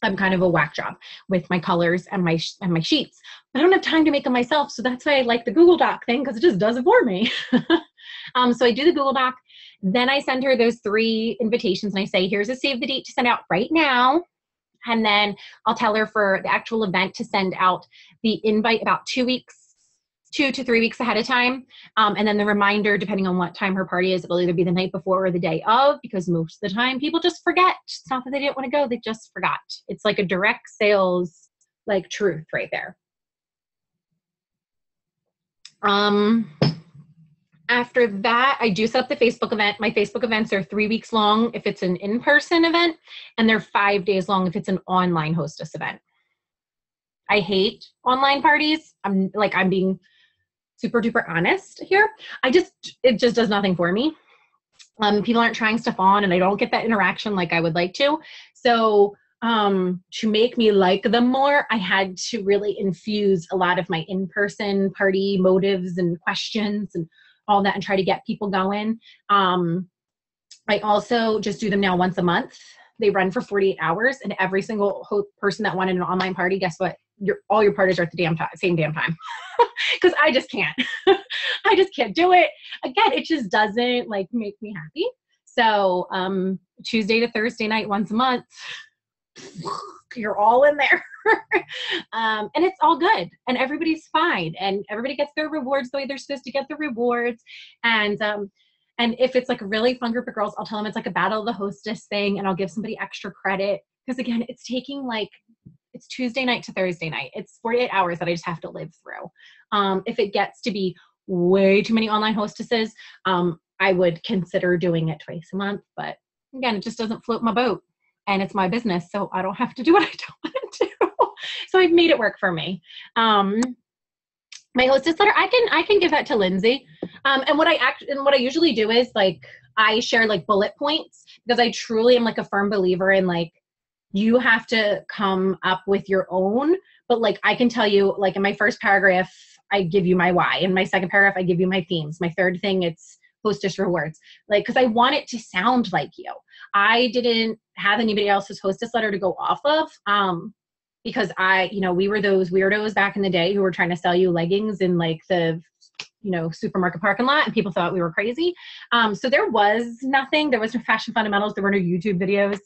B: I'm kind of a whack job with my colors and my sheets. I don't have time to make them myself. So that's why I like the Google Doc thing because it just does it for me. So I do the Google Doc. Then I send her those 3 invitations and I say, here's a save the date to send out right now. And then I'll tell her for the actual event to send out the invite about 2 to 3 weeks ahead of time. And then the reminder, depending on what time her party is, it'll either be the night before or the day of, because most of the time people just forget. It's not that they didn't want to go, they just forgot. It's like a direct sales, like truth right there. After that, I do set up the Facebook event. My Facebook events are 3 weeks long if it's an in-person event, and they're 5 days long if it's an online hostess event. I hate online parties. I'm being super duper honest here. It just does nothing for me. People aren't trying stuff on and I don't get that interaction like I would like to. So to make me like them more, I had to really infuse a lot of my in-person party motives and questions and all that and try to get people going. I also just do them now once a month. They run for 48 hours and every single person that wanted an online party, guess what? All your parties are at the same damn time. Because I just can't. I just can't do it. Again, it just doesn't like make me happy. So Tuesday to Thursday night once a month, you're all in there. And it's all good and everybody's fine and everybody gets their rewards the way they're supposed to get the rewards. And if it's like a really fun group of girls, I'll tell them it's like a battle of the hostess thing and I'll give somebody extra credit because again, it's taking it's Tuesday night to Thursday night. It's 48 hours that I just have to live through. If it gets to be way too many online hostesses, I would consider doing it twice a month. But again, it just doesn't float my boat and it's my business. So I don't have to do what I don't want to do. So I've made it work for me. My hostess letter, I can give that to Lindsay. And what I usually do is like, I share like bullet points because I truly am like a firm believer in like, you have to come up with your own, but like, I can tell you like in my first paragraph, I give you my why. In my second paragraph, I give you my themes. My third thing, it's hostess rewards. Like, cause I want it to sound like you. I didn't have anybody else's hostess letter to go off of. Because we were those weirdos back in the day who were trying to sell you leggings in like the, supermarket parking lot and people thought we were crazy. So there was nothing, there was no fashion fundamentals, there were no YouTube videos.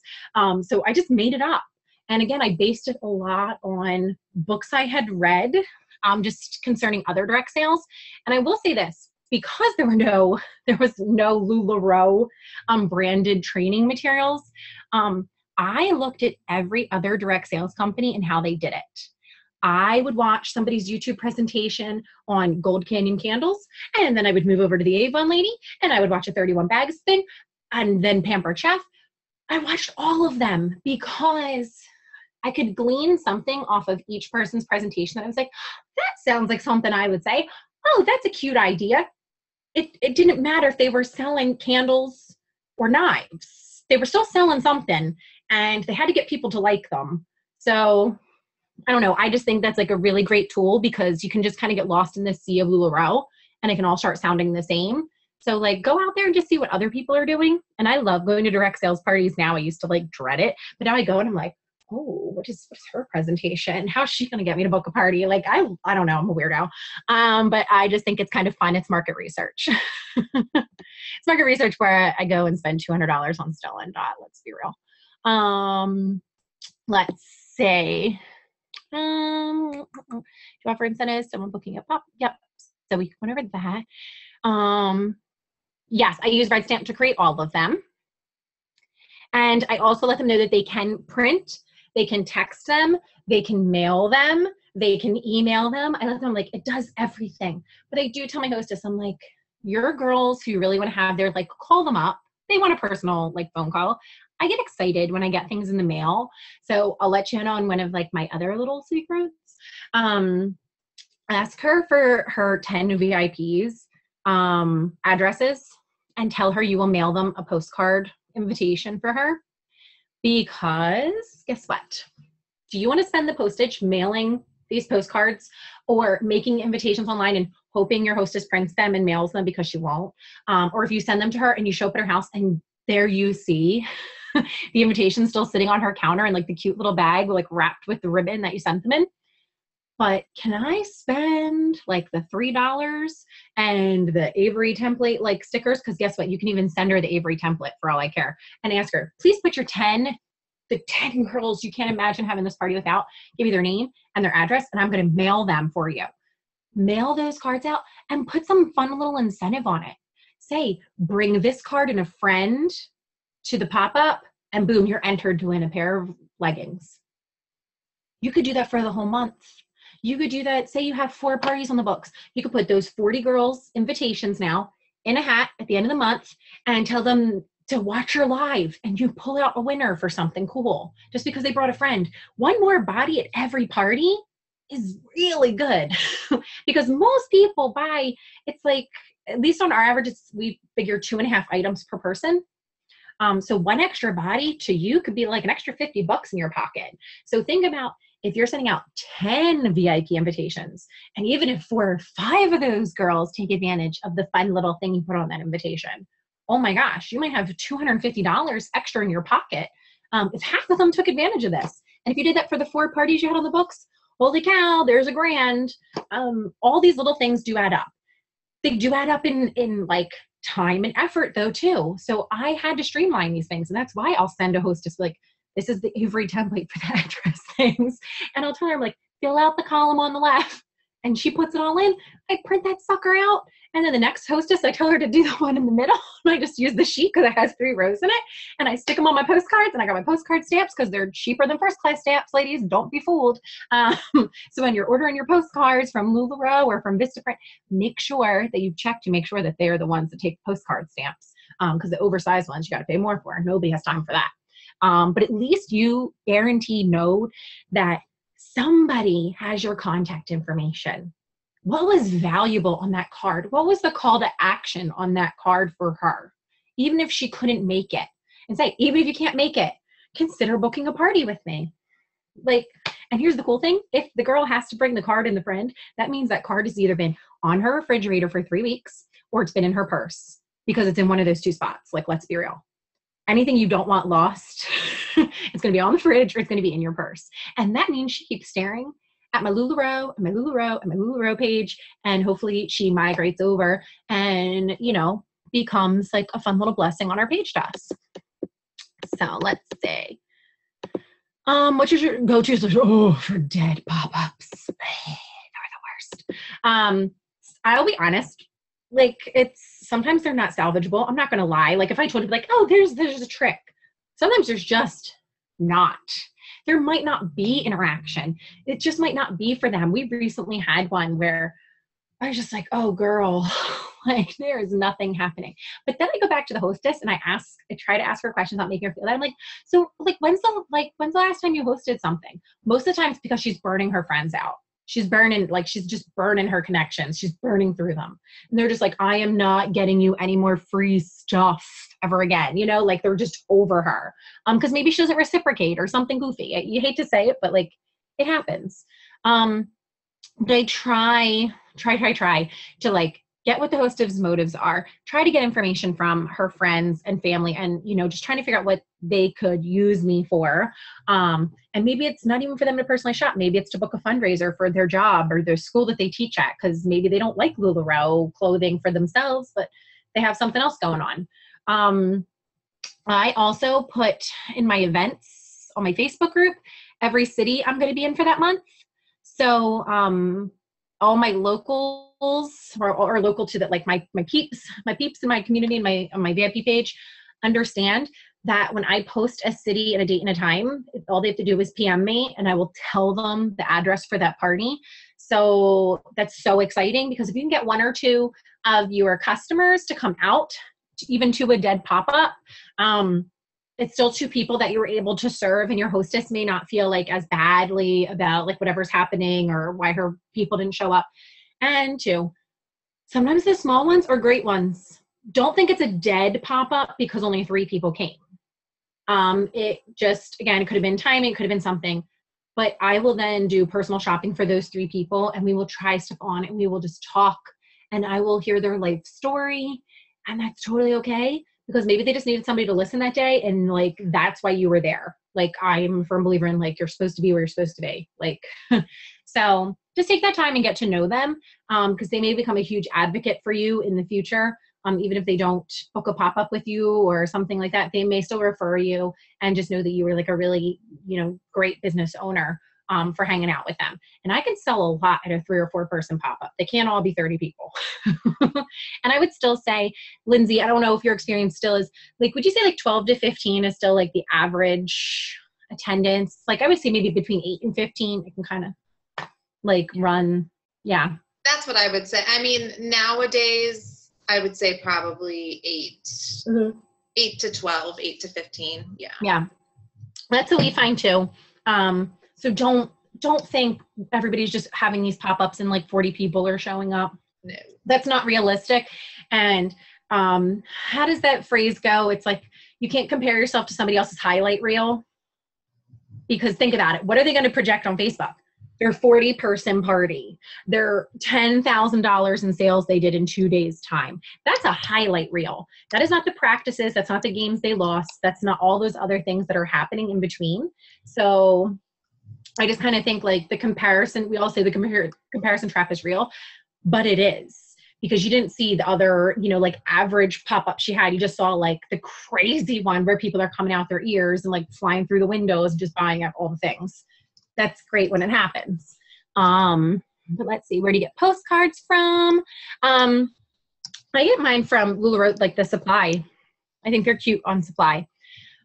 B: So I just made it up. And again, I based it a lot on books I had read, just concerning other direct sales. And I will say this, because there was no LuLaRoe branded training materials, I looked at every other direct sales company and how they did it. I would watch somebody's YouTube presentation on Gold Canyon candles, and then I would move over to the Avon lady, and I would watch a 31 bags thing, and then Pampered Chef. I watched all of them because I could glean something off of each person's presentation that I was like, that sounds like something I would say. Oh, that's a cute idea. It didn't matter if they were selling candles or knives. They were still selling something, and they had to get people to like them. So I don't know. I just think that's like a really great tool because you can just kind of get lost in the sea of LuLaRoe and it can all start sounding the same. So like go out there and just see what other people are doing. And I love going to direct sales parties now. I used to like dread it, but now I go and I'm like, oh, what's her presentation? How's she going to get me to book a party? Like, I don't know. I'm a weirdo. But I just think it's kind of fun. It's market research. It's market research where I go and spend $200 on Stella and Dot. Let's be real. Let's say, do you offer incentives? Someone booking a pop? Yep. So we went over that. Yes, I use Red Stamp to create all of them. And I also let them know that they can print, they can text them, they can mail them, they can email them. I let them like, it does everything. But I do tell my hostess, I'm like, your girls who really want to have their, like, call them up. They want a personal like phone call. I get excited when I get things in the mail. So I'll let you know on one of like my other little secrets. Ask her for her 10 VIPs addresses and tell her you will mail them a postcard invitation for her, because guess what? Do you want to spend the postage mailing these postcards or making invitations online and hoping your hostess prints them and mails them because she won't? Or if you send them to her and you show up at her house and there you see the invitation still sitting on her counter and like the cute little bag like wrapped with the ribbon that you sent them in. But can I spend like the $3 and the Avery template like stickers? Because guess what? You can even send her the Avery template for all I care and ask her, please put the 10 girls you can't imagine having this party without, give me their name and their address, and I'm going to mail them for you. Mail those cards out and put some fun little incentive on it. Say, bring this card and a friend to the pop-up, and boom, you're entered to win a pair of leggings. You could do that for the whole month. You could do that. Say you have 4 parties on the books. You could put those 40 girls' invitations now in a hat at the end of the month and tell them to watch your live, and you pull out a winner for something cool just because they brought a friend. One more body at every party is really good because most people buy, it's like, at least on our average, we figure 2.5 items per person. So one extra body to you could be like an extra $50 in your pocket. So think about if you're sending out 10 VIP invitations, and even if 4 or 5 of those girls take advantage of the fun little thing you put on that invitation, oh my gosh, you might have $250 extra in your pocket if half of them took advantage of this. And if you did that for the 4 parties you had on the books, holy cow, there's $1,000. All these little things do add up. They do add up in like time and effort though too. So I had to streamline these things, and that's why I'll send a hostess like, this is the Avery template for the address things. And I'll tell her, like, fill out the column on the left. And she puts it all in. I print that sucker out. And then the next hostess, I tell her to do the one in the middle. And I just use the sheet because it has 3 rows in it. And I stick them on my postcards. And I got my postcard stamps because they're cheaper than first class stamps, ladies. Don't be fooled. So when you're ordering your postcards from LuLaRoe or from Vistaprint, make sure that you've checked to make sure that they're the ones that take postcard stamps. Because the oversized ones, you got to pay more for. Nobody has time for that. But at least you guaranteed know that somebody has your contact information. What was valuable on that card? What was the call to action on that card for her? Even if she couldn't make it. And say, even if you can't make it, consider booking a party with me. Like, and here's the cool thing. If the girl has to bring the card and the friend, that means that card has either been on her refrigerator for 3 weeks or it's been in her purse because it's in one of those 2 spots. Like, let's be real. Anything you don't want lost, it's going to be on the fridge or it's going to be in your purse. And that means she keeps staring at my LuLaRoe, and my LuLaRoe, and my LuLaRoe page. And hopefully she migrates over and, you know, becomes like a fun little blessing on our page to us. So let's see. What is your go-to for dead pop-ups? They're the worst. I'll be honest. Like, sometimes they're not salvageable. I'm not going to lie. Like, if I told you, like, oh, there's a trick. Sometimes there's just not. There might not be interaction. It just might not be for them. We recently had one where I was just like, oh, girl, like, there is nothing happening. But then I go back to the hostess and I try to ask her questions about making her feel that. I'm like, so, like, when's the last time you hosted something? Most of the time it's because she's burning her friends out. She's just burning her connections. She's burning through them. And they're just like, I am not getting you any more free stuff ever again. You know, like, they're just over her. Because maybe she doesn't reciprocate or something goofy. You hate to say it, but like, it happens. But I try to like get what the hostess motives are, try to get information from her friends and family, and, you know, just trying to figure out what they could use me for. And maybe it's not even for them to personally shop. Maybe it's to book a fundraiser for their job or their school that they teach at, because maybe they don't like LuLaRoe clothing for themselves, but they have something else going on. I also put in my events on my Facebook group, every city I'm going to be in for that month. So all my locals or local to that, like my peeps in my community and on my VIP page understand that when I post a city and a date and a time, all they have to do is PM me and I will tell them the address for that party. So that's so exciting, because if you can get 1 or 2 of your customers to come out, even to a dead pop-up, it's still 2 people that you were able to serve, and your hostess may not feel like as badly about like whatever's happening or why her people didn't show up. And 2, sometimes the small ones are great ones. Don't think it's a dead pop-up because only 3 people came. It just, again, it could have been timing, it could have been something. But I will then do personal shopping for those 3 people, and we will try stuff on, and we will just talk, and I will hear their life story, and that's totally okay, because maybe they just needed somebody to listen that day, and like that's why you were there. Like, I'm a firm believer in like you're supposed to be where you're supposed to be. Like, so just take that time and get to know them, because they may become a huge advocate for you in the future. Even if they don't book a pop-up with you or something like that, they may still refer you, and just know that you were like a really, great business owner for hanging out with them. And I can sell a lot at a 3 or 4 person pop-up. They can't all be 30 people. And I would still say, Lindsay, I don't know if your experience still is like, would you say like 12 to 15 is still like the average attendance? Like, I would say maybe between 8 and 15, it can kind of like run. Yeah.
A: That's what I would say. I mean, nowadays, I would say probably 8, 8 to 12, 8 to 15. Yeah.
B: Yeah. That's what we find too. So don't think everybody's just having these pop-ups and like 40 people are showing up.
A: No.
B: That's not realistic. And how does that phrase go? It's like, you can't compare yourself to somebody else's highlight reel, because think about it. What are they going to project on Facebook? Their 40-person party, their $10,000 in sales they did in 2 days' time. That's a highlight reel. That is not the practices. That's not the games they lost. That's not all those other things that are happening in between. So I just kind of think like the comparison, we all say the comparison trap is real, but it is, because you didn't see the other, like average pop-up she had. You just saw like the crazy one where people are coming out their ears and like flying through the windows, just buying up all the things. That's great when it happens. But let's see, where do you get postcards from? I get mine from LuLaRoe, like the Supply. I think they're cute on Supply.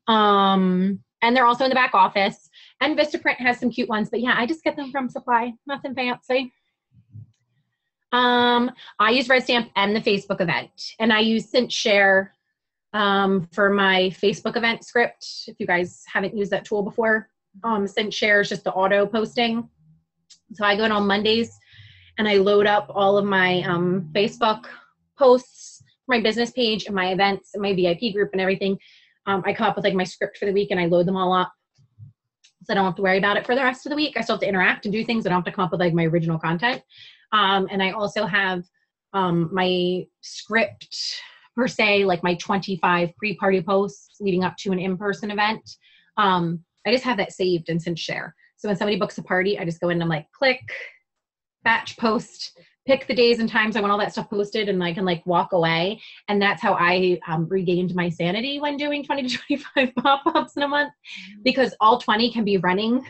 B: And they're also in the back office. And Vistaprint has some cute ones, but yeah, I just get them from Supply. Nothing fancy. I use Red Stamp and the Facebook event. And I use ScentShare for my Facebook event script. If you guys haven't used that tool before. ScentShare is just the auto posting. So I go in on Mondays and I load up all of my Facebook posts, my business page and my events and my VIP group and everything. I come up with like my script for the week and I load them all up. So I don't have to worry about it for the rest of the week. I still have to interact and do things. I don't have to come up with like my original content. And I also have my script per se, like my 25 pre-party posts leading up to an in-person event. I just have that saved in ScentShare. So when somebody books a party, I just go in and I'm like, click, batch post, pick the days and times I want all that stuff posted, and I can like walk away. And that's how I regained my sanity when doing 20 to 25 pop-ups in a month, because all 20 can be running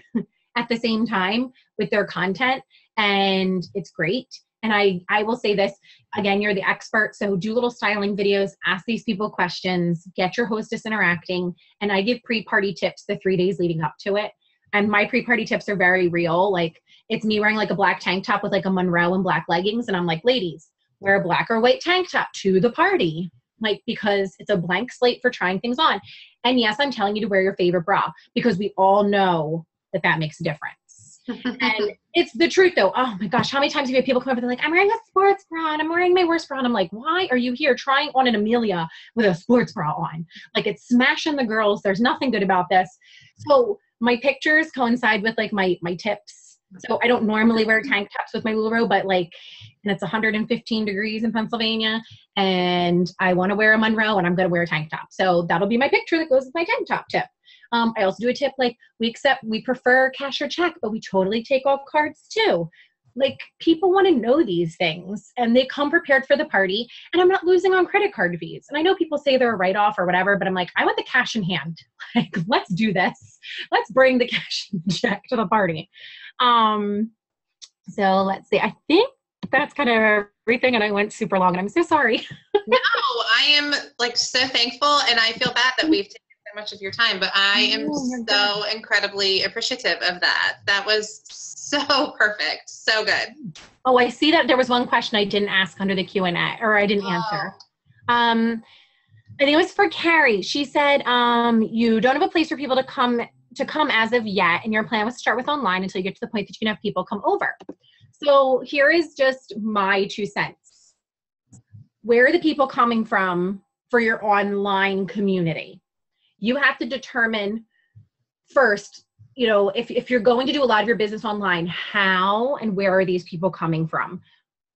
B: at the same time with their content, and it's great. And I will say this, again, you're the expert, so do little styling videos, ask these people questions, get your hostess interacting, and I give pre-party tips the 3 days leading up to it. And my pre-party tips are very real. Like, it's me wearing like a black tank top with like a Monroe and black leggings, and I'm like, ladies, wear a black or white tank top to the party, like, because it's a blank slate for trying things on. And yes, I'm telling you to wear your favorite bra, because we all know that that makes a difference. And it's the truth though. Oh my gosh, how many times have you had people come over and they're like, I'm wearing a sports bra and I'm wearing my worst bra. And I'm like, why are you here trying on an Amelia with a sports bra on? Like, it's smashing the girls. There's nothing good about this. So my pictures coincide with like my tips. So I don't normally wear tank tops with my LuLaRoe, but like, and it's 115 degrees in Pennsylvania and I want to wear a Monroe and I'm going to wear a tank top. So that'll be my picture that goes with my tank top tip. I also do a tip like, we prefer cash or check, but we totally take off cards too. Like, people want to know these things and they come prepared for the party, and I'm not losing on credit card fees. And I know people say they're a write-off or whatever, but I'm like, I want the cash in hand. Like, let's do this. Let's bring the cash and check to the party. So let's see. I think that's kind of everything, and I went super long and I'm so sorry.
A: No, I am like so thankful, and I feel bad that we've taken so much of your time, but I am so incredibly appreciative of that. That was so perfect. So good.
B: Oh, I see that there was one question I didn't ask under the Q&A, or I didn't answer. I think it was for Carrie. She said, you don't have a place for people to come as of yet, and your plan was to start with online until you get to the point that you can have people come over. So here is just my 2 cents. Where are the people coming from for your online community? you have to determine first, you know, if you're going to do a lot of your business online, how and where are these people coming from?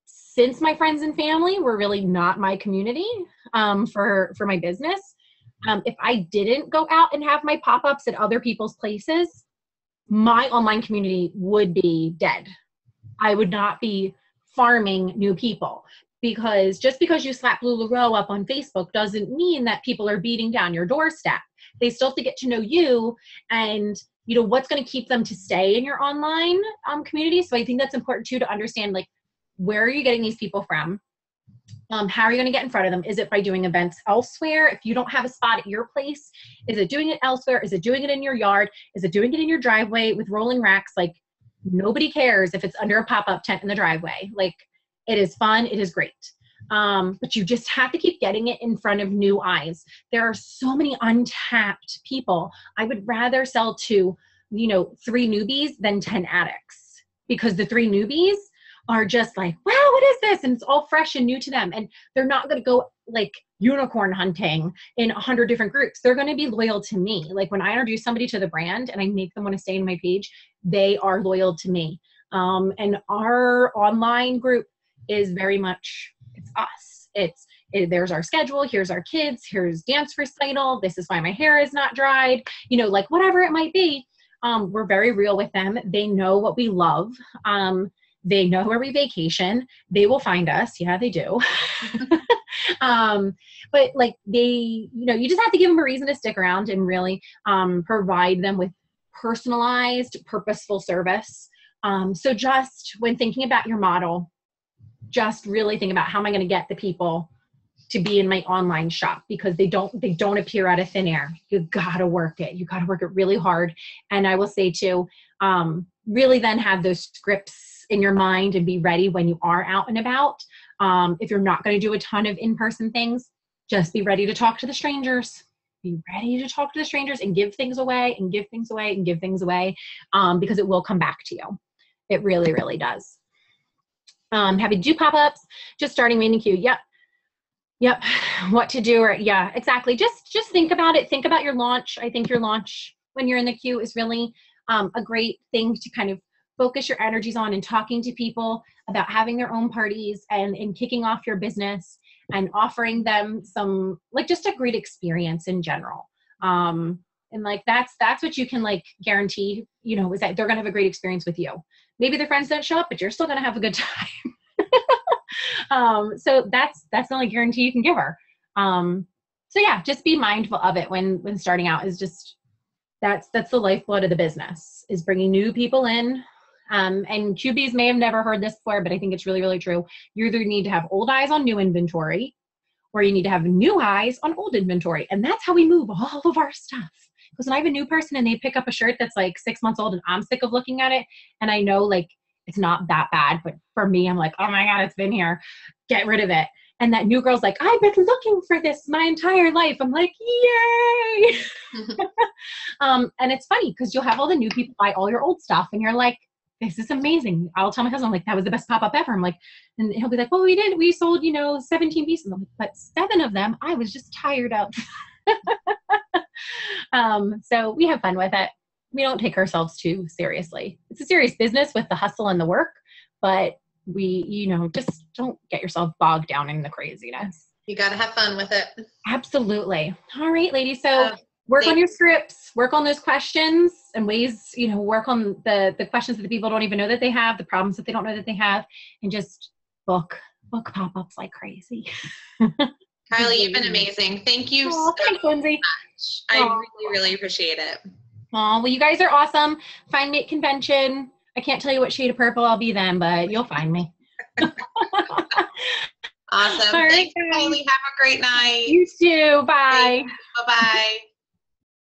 B: Since my friends and family were really not my community for my business, if I didn't go out and have my pop-ups at other people's places, my online community would be dead. I would not be farming new people, because just because you slap LuLaRoe up on Facebook doesn't mean that people are beating down your doorstep. They still have to get to know you and, you know, what's going to keep them to stay in your online community. So I think that's important too, to understand, like, where are you getting these people from? How are you going to get in front of them? Is it by doing events elsewhere? If you don't have a spot at your place, is it doing it elsewhere? Is it doing it in your yard? Is it doing it in your driveway with rolling racks? Like, nobody cares if it's under a pop-up tent in the driveway. Like, it is fun. It is great. But you just have to keep getting it in front of new eyes. There are so many untapped people. I would rather sell to, you know, 3 newbies than 10 addicts, because the 3 newbies are just like, wow, what is this? And it's all fresh and new to them. And they're not going to go like unicorn hunting in 100 different groups. They're going to be loyal to me. Like, when I introduce somebody to the brand and I make them want to stay in my page, they are loyal to me. And our online group is very much, it's us. There's our schedule. Here's our kids. Here's dance recital. This is why my hair is not dried. You know, like, whatever it might be. We're very real with them. They know what we love. They know where we vacation. They will find us. Yeah, they do. But like, they, you know, you just have to give them a reason to stick around and really provide them with personalized, purposeful service. So just when thinking about your model, just really think about, how am I going to get the people to be in my online shop? Because they don't appear out of thin air. You gotta work it. You gotta work it really hard. And I will say too, really then have those scripts in your mind and be ready when you are out and about. If you're not going to do a ton of in-person things, just be ready to talk to the strangers. Be ready to talk to the strangers and give things away and give things away and give things away, because it will come back to you. It really, really does. Having to do pop-ups, just starting main and queue. Yep. What to do, or yeah, exactly. Just think about it. Think about your launch. I think your launch when you're in the queue is really a great thing to kind of focus your energies on, and talking to people about having their own parties and kicking off your business and offering them some, like, just a great experience in general. And like, that's what you can like guarantee, you know, is that they're going to have a great experience with you. Maybe their friends don't show up, but you're still going to have a good time. So that's the only guarantee you can give her. So yeah, just be mindful of it when starting out. Is just, that's the lifeblood of the business, is bringing new people in. And QBs may have never heard this before, but I think it's really, really true. You either need to have old eyes on new inventory, or you need to have new eyes on old inventory. And that's how we move all of our stuff. Because when I have a new person and they pick up a shirt that's like 6 months old and I'm sick of looking at it, and I know like it's not that bad, but for me, I'm like, oh my God, it's been here. Get rid of it. And that new girl's like, I've been looking for this my entire life. I'm like, yay. And it's funny because you'll have all the new people buy all your old stuff and you're like, this is amazing. I'll tell my husband, I'm like, that was the best pop-up ever. I'm like, and he'll be like, well, we sold, 17 pieces. I'm like, but 7 of them, I was just tired of. So we have fun with it. We don't take ourselves too seriously. It's a serious business with the hustle and the work, but we, just don't get yourself bogged down in the craziness.
A: You got to have fun with it.
B: Absolutely. All right, ladies. So work on your scripts, work on those questions and ways, work on the questions that the people don't even know that they have, the problems that they don't know that they have, and just book pop-ups like crazy.
A: Kylee, you've been amazing. Thank you
B: thanks, Lindsay.
A: much. I really, really appreciate it.
B: Oh, well, you guys are awesome. Find me at convention. I can't tell you what shade of purple I'll be then, but you'll find me.
A: Awesome.
B: Right,
A: thanks, Kylee. Have a great night.
B: You too. Bye.
A: Bye-bye.